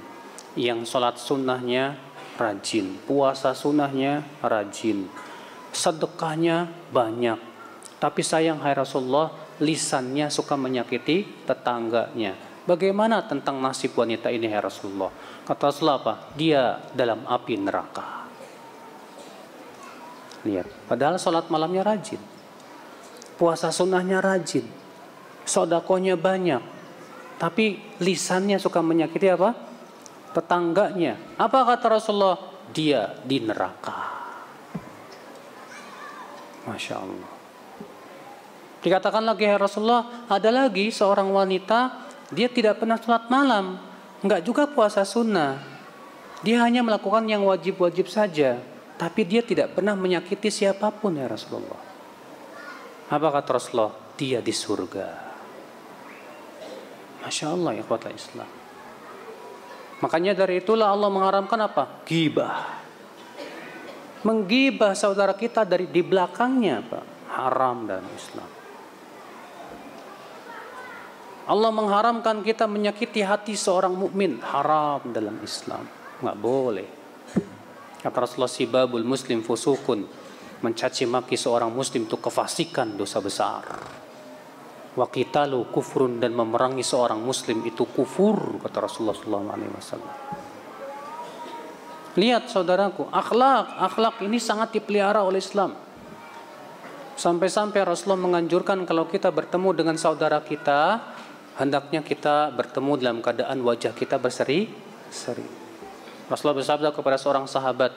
yang sholat sunnahnya rajin, puasa sunnahnya rajin, sedekahnya banyak, tapi sayang hai Rasulullah, lisannya suka menyakiti tetangganya. Bagaimana tentang nasib wanita ini hai Rasulullah? Kata Rasulullah apa? Dia dalam api neraka. Lihat, padahal sholat malamnya rajin, puasa sunnahnya rajin, sodakohnya banyak, tapi lisannya suka menyakiti apa? Tetangganya. Apa kata Rasulullah? Dia di neraka. Masya Allah. Dikatakan lagi ya Rasulullah, ada lagi seorang wanita, dia tidak pernah sholat malam, enggak juga puasa sunnah, dia hanya melakukan yang wajib-wajib saja, tapi dia tidak pernah menyakiti siapapun ya Rasulullah. Apa kata Rasulullah? Dia di surga. Masya Allah ya ikhwatal Islam. Makanya dari itulah Allah mengharamkan apa? Ghibah. Menggibah saudara kita dari di belakangnya Pak. Haram dalam Islam. Allah mengharamkan kita menyakiti hati seorang mukmin. Haram dalam Islam. Nggak boleh. Kata Rasulullah, sibabul muslim fusukun, mencaci maki seorang muslim itu kefasikan, dosa besar. Wa qitalu kufrun, dan memerangi seorang muslim itu kufur, kata Rasulullah SAW. Lihat saudaraku, akhlak ini sangat dipelihara oleh Islam. Sampai-sampai Rasulullah menganjurkan kalau kita bertemu dengan saudara kita, hendaknya kita bertemu dalam keadaan wajah kita berseri-seri. Rasulullah bersabda kepada seorang sahabat,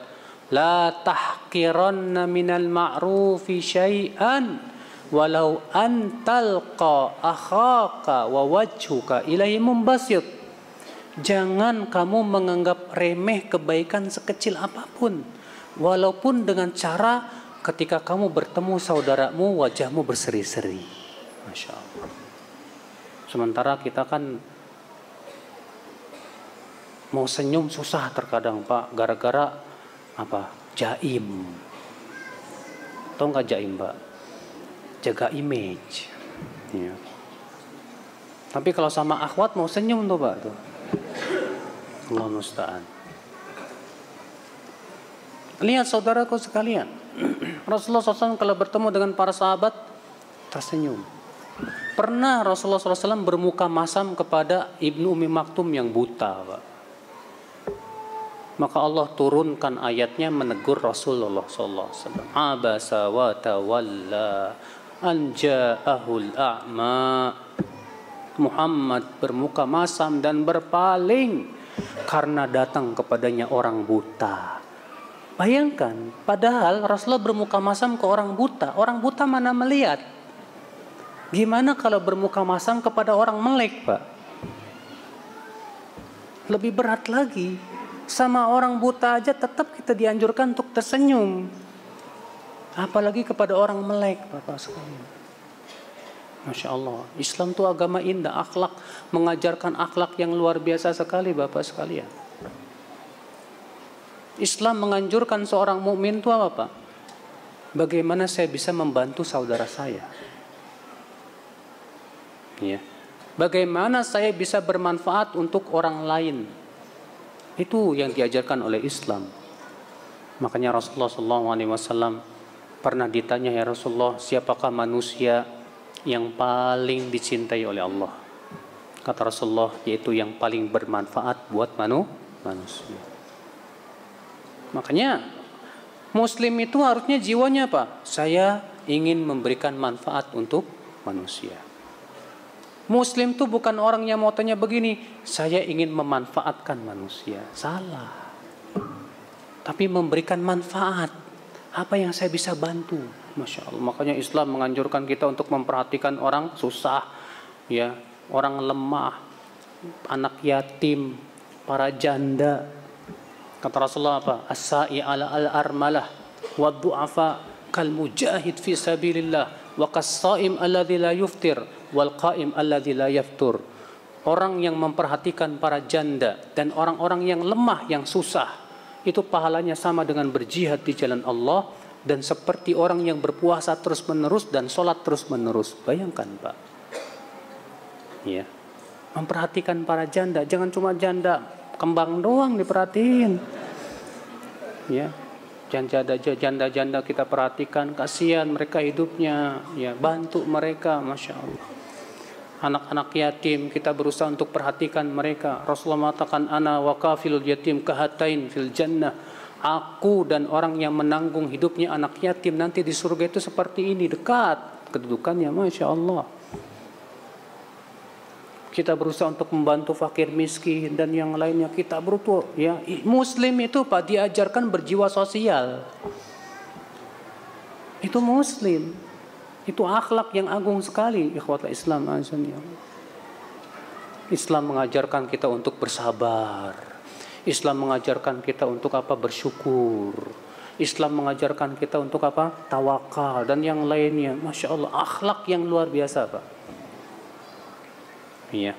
la tahqiranna minal ma'rufi syai'an walau an talqa akhaka wa wajhuka ilaihi mumbasyit. Jangan kamu menganggap remeh kebaikan sekecil apapun, walaupun dengan cara ketika kamu bertemu saudaramu wajahmu berseri-seri. Masya Allah. Sementara kita kan mau senyum susah terkadang Pak, gara-gara apa? Jaim. Tahu nggak jaim Pak? Jaga image. Ya. Tapi kalau sama akhwat mau senyum tuh Pak tuh. Allah musta'an. Lihat saudaraku sekalian, Rasulullah SAW kalau bertemu dengan para sahabat tersenyum. Pernah Rasulullah SAW bermuka masam kepada Ibnu Ummi Maktum yang buta Pak. Maka Allah turunkan ayatnya menegur Rasulullah SAW. Abasa wa tawalla an ja'ahul a'ma. Muhammad bermuka masam dan berpaling karena datang kepadanya orang buta. Bayangkan, padahal Rasulullah bermuka masam ke orang buta mana melihat? Gimana kalau bermuka masam kepada orang melek Pak? Lebih berat lagi. Sama orang buta aja tetap kita dianjurkan untuk tersenyum. Apalagi kepada orang melek, Bapak sekalian. Masya Allah, Islam itu agama indah, akhlak, mengajarkan akhlak yang luar biasa sekali, Bapak sekalian. Islam menganjurkan seorang mukmin itu apa, Pak? Bagaimana saya bisa membantu saudara saya? Ya. Bagaimana saya bisa bermanfaat untuk orang lain? Itu yang diajarkan oleh Islam. Makanya Rasulullah SAW pernah ditanya, ya Rasulullah, siapakah manusia yang paling dicintai oleh Allah? Kata Rasulullah, yaitu yang paling bermanfaat buat manusia. Makanya Muslim itu harusnya jiwanya apa? Saya ingin memberikan manfaat untuk manusia. Muslim itu bukan orang yang mau tanya begini, saya ingin memanfaatkan manusia. Salah. Tapi memberikan manfaat. Apa yang saya bisa bantu? Masya Allah. Makanya Islam menganjurkan kita untuk memperhatikan orang susah, ya, orang lemah, anak yatim, para janda. Kata Rasulullah apa? As-sa'i ala al-armalah wa du'afa kal mujahid fi sabilillah wa kas-sha'im alladzi la yuftir wal qa'im alladzi la yaftur. Orang yang memperhatikan para janda dan orang-orang yang lemah, yang susah, itu pahalanya sama dengan berjihad di jalan Allah dan seperti orang yang berpuasa terus-menerus dan sholat terus-menerus. Bayangkan, Pak. Ya. Memperhatikan para janda, jangan cuma janda kembang doang diperhatiin. Ya. Janda-janda kita perhatikan, kasihan mereka hidupnya, ya, bantu mereka, Masya Allah. Anak-anak yatim kita berusaha untuk perhatikan mereka. Rasulullah mengatakan, ana wa kafilul yatim kahatain fil jannah. Aku dan orang yang menanggung hidupnya anak yatim nanti di surga itu seperti ini, dekat kedudukannya, Masya Allah. Kita berusaha untuk membantu fakir miskin dan yang lainnya, kita berutuh, ya. Muslim itu Pak diajarkan berjiwa sosial. Itu Muslim. Itu akhlak yang agung sekali, ikhwatul Islam. Islam mengajarkan kita untuk bersabar. Islam mengajarkan kita untuk apa? Bersyukur. Islam mengajarkan kita untuk apa? Tawakal dan yang lainnya. Masya Allah, akhlak yang luar biasa, Pak. Iya.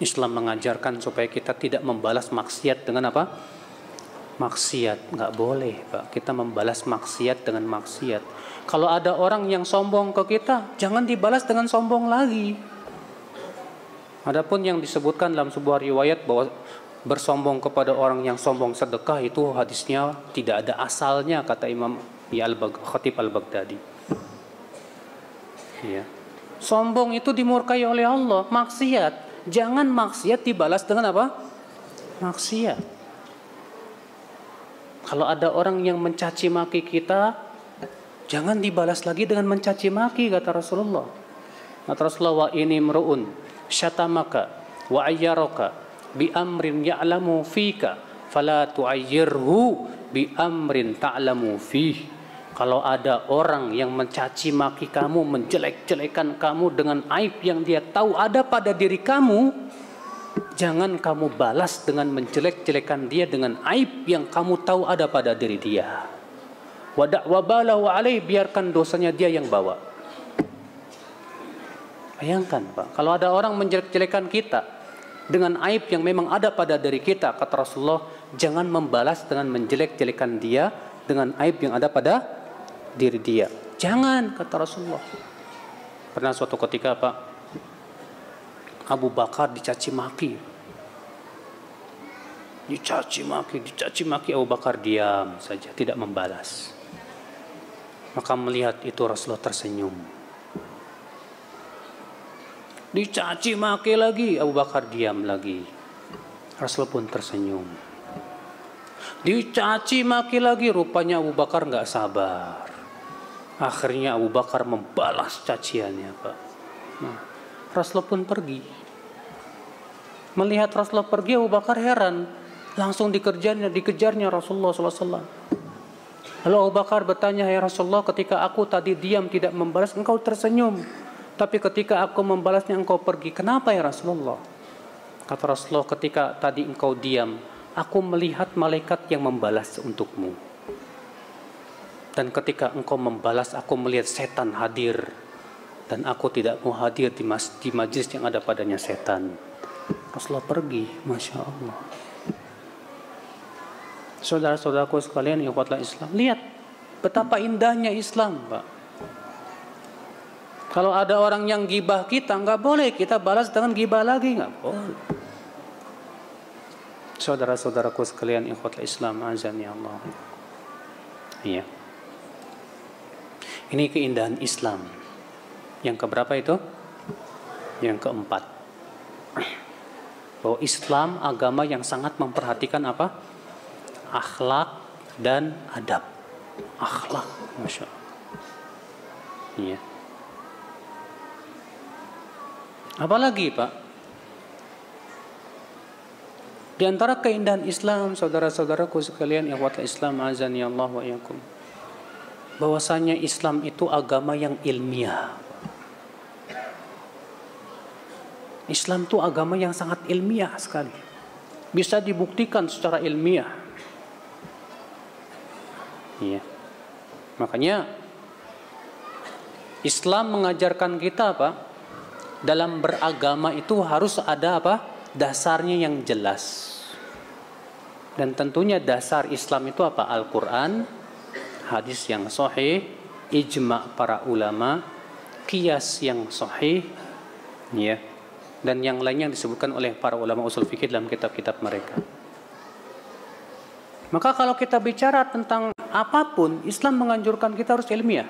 Islam mengajarkan supaya kita tidak membalas maksiat dengan apa? Maksiat. Nggak boleh, Pak. Kita membalas maksiat dengan maksiat. Kalau ada orang yang sombong ke kita, jangan dibalas dengan sombong lagi. Adapun yang disebutkan dalam sebuah riwayat bahwa bersombong kepada orang yang sombong sedekah, itu hadisnya tidak ada asalnya, kata Imam Khatib Al-Baghdadi. Iya. Sombong itu dimurkai oleh Allah, maksiat. Jangan maksiat dibalas dengan apa? Maksiat. Kalau ada orang yang mencaci maki kita, jangan dibalas lagi dengan mencaci maki, kata Rasulullah. Kata Rasulullah, wa ini mru'un syatamaka wa ayyaraka bi amrin ya'lamu fika fala tu'ayyirhu bi amrin ta'lamu fih. Kalau ada orang yang mencaci maki kamu, menjelek-jelekan kamu dengan aib yang dia tahu ada pada diri kamu, jangan kamu balas dengan menjelek-jelekan dia dengan aib yang kamu tahu ada pada diri dia. Wabalahu alaih, biarkan dosanya dia yang bawa. Bayangkan, Pak, kalau ada orang menjelek-jelekan kita dengan aib yang memang ada pada diri kita, kata Rasulullah, jangan membalas dengan menjelek-jelekan dia dengan aib yang ada pada diri dia. Jangan, kata Rasulullah. Pernah suatu ketika, Pak, Abu Bakar dicaci maki. Dicaci maki, Abu Bakar diam saja, tidak membalas. Maka melihat itu Rasulullah tersenyum. Dicaci maki lagi, Abu Bakar diam lagi. Rasul pun tersenyum. Dicaci maki lagi, rupanya Abu Bakar nggak sabar. Akhirnya Abu Bakar membalas caciannya, Pak. Nah, Rasul pun pergi. Melihat Rasulullah pergi, Abu Bakar heran. Langsung dikejarnya Rasulullah SAW. Lalu Abu Bakar bertanya, ya Rasulullah, ketika aku tadi diam tidak membalas, engkau tersenyum. Tapi ketika aku membalasnya, engkau pergi. Kenapa ya Rasulullah? Kata Rasulullah, ketika tadi engkau diam, aku melihat malaikat yang membalas untukmu. Dan ketika engkau membalas, aku melihat setan hadir. Dan aku tidak mau hadir di majlis yang ada padanya setan. Rasulullah pergi, Masya Allah. Saudara-saudaraku sekalian, ikhwatul Islam, lihat betapa indahnya Islam, Pak. Kalau ada orang yang gibah kita, nggak boleh kita balas dengan gibah lagi, nggak boleh. Saudara-saudaraku sekalian, ikhwatul Islam, azan ya Allah. Iya. Ini keindahan Islam. Yang keberapa itu? Yang keempat. Bahwa Islam agama yang sangat memperhatikan apa? Akhlak dan adab. Akhlak, Masya Allah. Iya. Apalagi Pak? Di antara keindahan Islam, saudara-saudaraku sekalian, ikhwatul Islam, azani Allah wa iyyakum, bahwasanya Islam itu agama yang ilmiah. Islam itu agama yang sangat ilmiah sekali. Bisa dibuktikan secara ilmiah. Iya. Makanya Islam mengajarkan kita apa? Dalam beragama itu harus ada apa? Dasarnya yang jelas. Dan tentunya dasar Islam itu apa? Al-Quran, hadis yang sahih, ijma' para ulama, qiyas yang sahih, ya, dan yang lainnya yang disebutkan oleh para ulama usul fikih dalam kitab-kitab mereka. Maka kalau kita bicara tentang apapun, Islam menganjurkan kita harus ilmiah.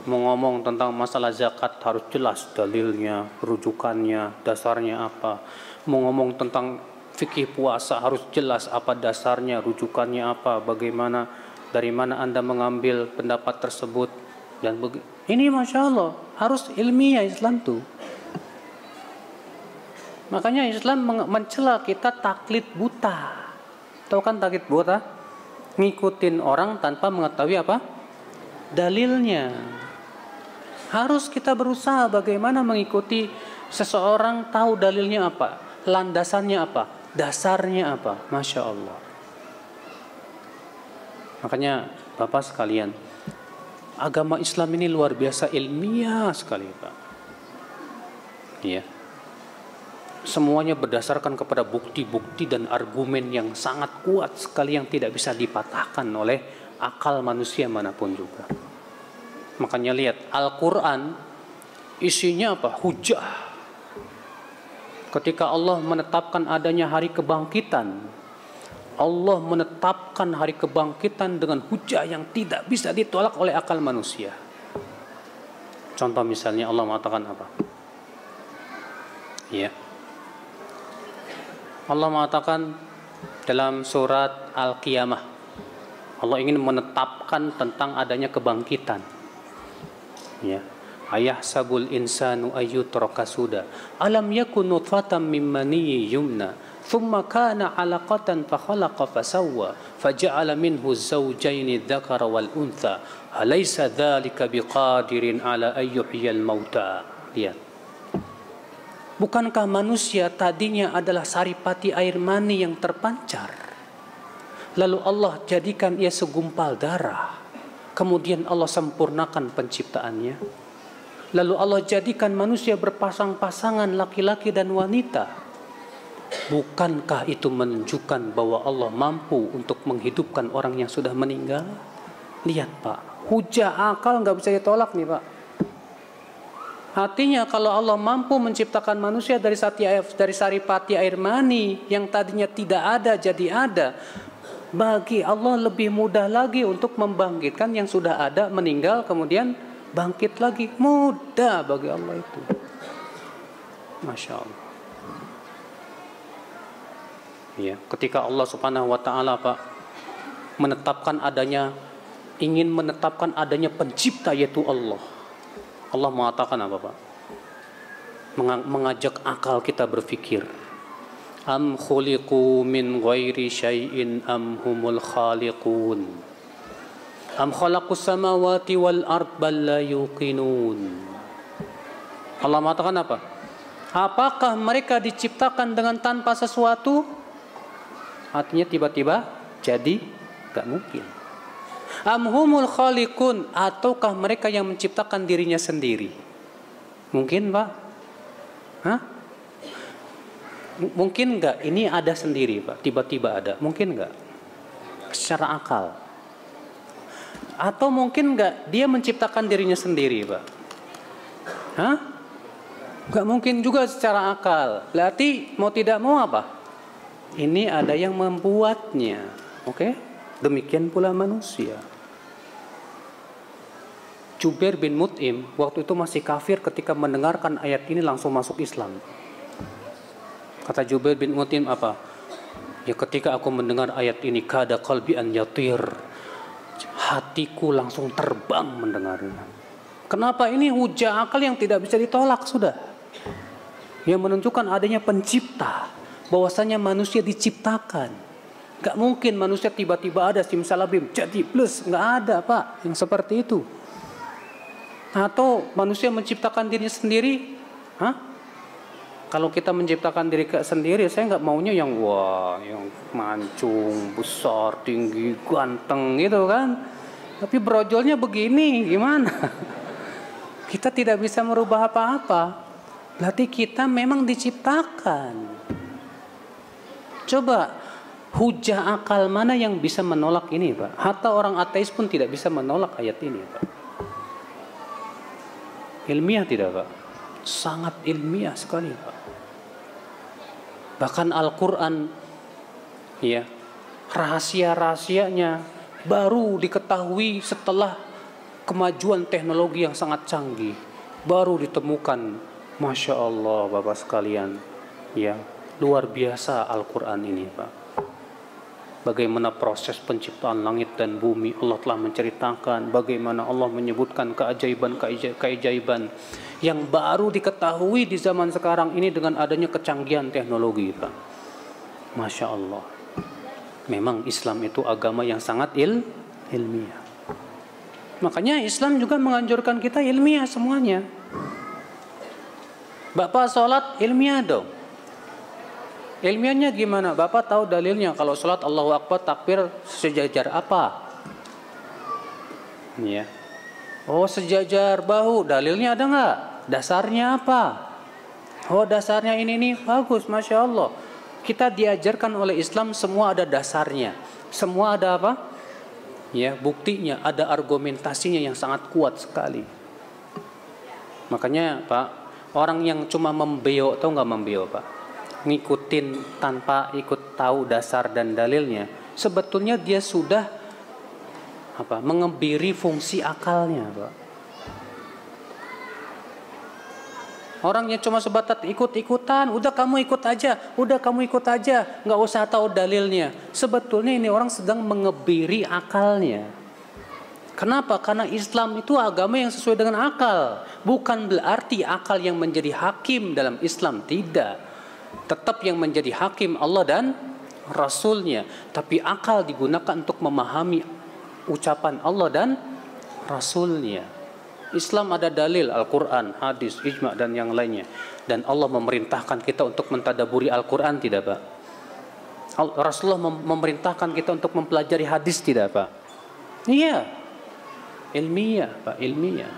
Mau ngomong tentang masalah zakat harus jelas dalilnya, rujukannya, dasarnya apa. Mau ngomong tentang fikih puasa harus jelas apa dasarnya, rujukannya apa, bagaimana, dari mana Anda mengambil pendapat tersebut. Dan ini Masya Allah harus ilmiah Islam tuh. Makanya Islam mencela kita taklid buta. Tahu kan taklid buta? Ngikutin orang tanpa mengetahui apa? Dalilnya. Harus kita berusaha bagaimana mengikuti seseorang, tahu dalilnya apa, landasannya apa, dasarnya apa. Masya Allah. Makanya Bapak sekalian, agama Islam ini luar biasa ilmiah sekali Pak. Iya. Semuanya berdasarkan kepada bukti-bukti dan argumen yang sangat kuat sekali yang tidak bisa dipatahkan oleh akal manusia manapun juga. Makanya lihat Al-Quran isinya apa? Hujah. Ketika Allah menetapkan adanya hari kebangkitan, Allah menetapkan hari kebangkitan dengan hujah yang tidak bisa ditolak oleh akal manusia. Contoh misalnya Allah mengatakan apa? Ya. Allah mengatakan dalam surat Al-Qiyamah, Allah ingin menetapkan tentang adanya kebangkitan. Ya. Ayahsabul insanu ayyutraka suda alam yakun nutfatan min maniyyin yumna thumma kana 'alaqatan fa khalaqa fa sawwa faja'ala minhu az-zawjayn adh-dhakara wal untha alaysa dzalika biqadirin 'ala an yuhyiyal mauta. Lihat. Bukankah manusia tadinya adalah saripati air mani yang terpancar, lalu Allah jadikan ia segumpal darah, kemudian Allah sempurnakan penciptaannya, lalu Allah jadikan manusia berpasang-pasangan laki-laki dan wanita. Bukankah itu menunjukkan bahwa Allah mampu untuk menghidupkan orang yang sudah meninggal? Lihat Pak, hujah akal nggak bisa ditolak nih Pak. Artinya kalau Allah mampu menciptakan manusia dari saripati air mani yang tadinya tidak ada jadi ada, bagi Allah lebih mudah lagi untuk membangkitkan yang sudah ada meninggal kemudian bangkit lagi. Mudah bagi Allah itu. Masya Allah. Ya, ketika Allah Subhanahu wa taala Pak ingin menetapkan adanya pencipta yaitu Allah. Allah mengatakan apa Pak? Mengajak akal kita berpikir. Am khuliqu min ghairi syai'in am humul khaliqun. Am khalaqus samawati wal ard bal la yuqinun. Allah mengatakan apa? Apakah mereka diciptakan dengan tanpa sesuatu? Artinya tiba-tiba jadi? Gak mungkin. Am humul khaliqun, ataukah mereka yang menciptakan dirinya sendiri? Mungkin, Pak? Hah? Mungkin enggak ini ada sendiri, Pak? Tiba-tiba ada. Mungkin enggak? Secara akal. Atau mungkin enggak dia menciptakan dirinya sendiri, Pak? Hah? Enggak mungkin juga secara akal. Berarti mau tidak mau apa? Ini ada yang membuatnya. Oke? Demikian pula manusia. Jubair bin Mut'im waktu itu masih kafir, ketika mendengarkan ayat ini langsung masuk Islam. Kata Jubair bin Mut'im apa? Ya, ketika aku mendengar ayat ini, kada qalbi an yatir, hatiku langsung terbang mendengarnya. Kenapa? Ini hujah akal yang tidak bisa ditolak sudah. Yang menunjukkan adanya pencipta, bahwasanya manusia diciptakan. Gak mungkin manusia tiba-tiba ada simsalabim jadi plus, gak ada, Pak, yang seperti itu. Atau manusia menciptakan diri sendiri? Hah? Kalau kita menciptakan diri sendiri, saya nggak maunya yang wah, yang mancung, besar, tinggi, ganteng gitu kan. Tapi brojolnya begini, gimana? Kita tidak bisa merubah apa-apa. Berarti kita memang diciptakan. Coba hujah akal mana yang bisa menolak ini, Pak? Hatta orang ateis pun tidak bisa menolak ayat ini, Pak. Ilmiah tidak, Pak? Sangat ilmiah sekali, Pak. Bahkan Al-Quran, ya, rahasia-rahasianya baru diketahui setelah kemajuan teknologi yang sangat canggih. Baru ditemukan, Masya Allah, Bapak sekalian, ya, luar biasa Al-Quran ini, Pak. Bagaimana proses penciptaan langit dan bumi, Allah telah menceritakan bagaimana Allah menyebutkan keajaiban-keajaiban yang baru diketahui di zaman sekarang ini dengan adanya kecanggihan teknologi, Pak. Masya Allah. Memang Islam itu agama yang sangat ilmiah. Makanya Islam juga menganjurkan kita ilmiah semuanya. Bapak sholat ilmiah dong. Ilmiahnya gimana? Bapak tahu dalilnya kalau sholat Allahu Akbar takbir sejajar apa? Ya. Oh, sejajar bahu. Dalilnya ada nggak? Dasarnya apa? Oh, dasarnya ini nih, bagus, Masya Allah. Kita diajarkan oleh Islam semua ada dasarnya. Semua ada apa? Ya, buktinya, ada argumentasinya yang sangat kuat sekali. Makanya, Pak, orang yang cuma membeo, tahu nggak membeo, Pak? Ngikutin tanpa ikut tahu dasar dan dalilnya, sebetulnya dia sudah apa? Mengebiri fungsi akalnya, Pak. Orangnya cuma sebatas ikut-ikutan, udah kamu ikut aja, nggak usah tahu dalilnya. Sebetulnya ini orang sedang mengebiri akalnya. Kenapa? Karena Islam itu agama yang sesuai dengan akal. Bukan berarti akal yang menjadi hakim dalam Islam, tidak. Tetap yang menjadi hakim Allah dan Rasulnya. Tapi akal digunakan untuk memahami ucapan Allah dan Rasulnya. Islam ada dalil, Al-Quran, hadis, ijma' dan yang lainnya. Dan Allah memerintahkan kita untuk mentadaburi Al-Quran, tidak, Pak? Rasulullah memerintahkan kita untuk mempelajari hadis, tidak, Pak? Iya. Ilmiah, Pak, ilmiah.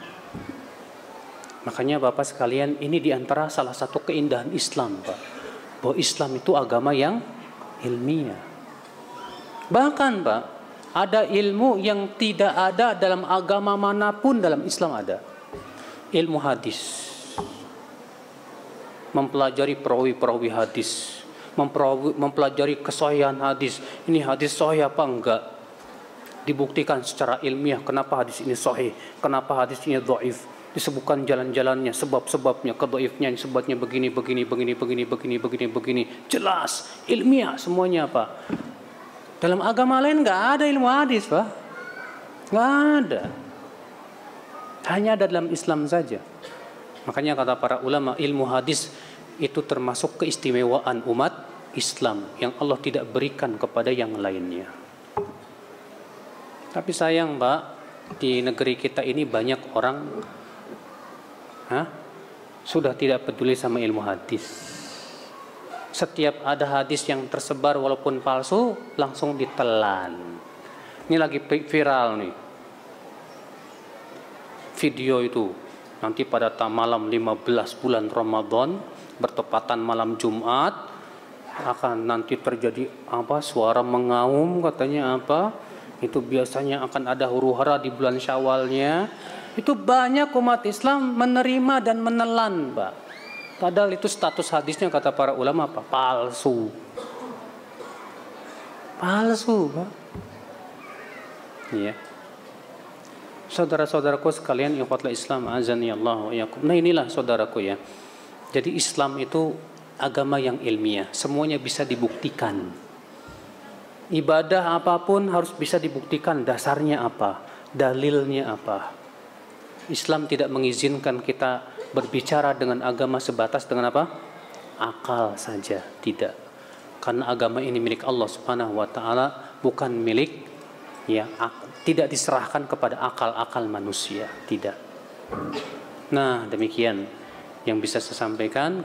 Makanya Bapak sekalian, ini diantara salah satu keindahan Islam, Pak. Bahwa Islam itu agama yang ilmiah. Bahkan, Pak, ada ilmu yang tidak ada dalam agama manapun, dalam Islam ada. Ilmu hadis. Mempelajari perawi-perawi hadis. Mempelajari kesahihan hadis. Ini hadis sahih apa enggak? Dibuktikan secara ilmiah kenapa hadis ini sahih, kenapa hadis ini dhaif. Disebutkan jalan-jalannya, sebab-sebabnya, kedhaifnya, sebabnya begini. Jelas, ilmiah semuanya, Pak. Dalam agama lain nggak ada ilmu hadis, Pak. Nggak ada. Hanya ada dalam Islam saja. Makanya kata para ulama, ilmu hadis itu termasuk keistimewaan umat Islam yang Allah tidak berikan kepada yang lainnya. Tapi sayang, Pak, di negeri kita ini banyak orang sudah tidak peduli sama ilmu hadis. Setiap ada hadis yang tersebar walaupun palsu, langsung ditelan. Ini lagi viral nih. Video itu nanti pada malam 15 bulan Ramadan bertepatan malam Jumat akan nanti terjadi apa, suara mengaum katanya apa, itu biasanya akan ada huru-hara di bulan Syawalnya. Itu banyak umat Islam menerima dan menelan, Pak. Padahal itu status hadisnya kata para ulama apa? Palsu. Palsu, Pak. Iya. Saudara-saudaraku sekalian, ikhwatul Islam azani Allah wa iyyakum. Nah, inilah saudaraku ya. Jadi Islam itu agama yang ilmiah, semuanya bisa dibuktikan. Ibadah apapun harus bisa dibuktikan dasarnya apa, dalilnya apa. Islam tidak mengizinkan kita berbicara dengan agama sebatas dengan apa? Akal saja, tidak. Karena agama ini milik Allah Subhanahu wa taala, bukan milik ya, tidak diserahkan kepada akal-akal manusia, tidak. Nah, demikian yang bisa saya sampaikan.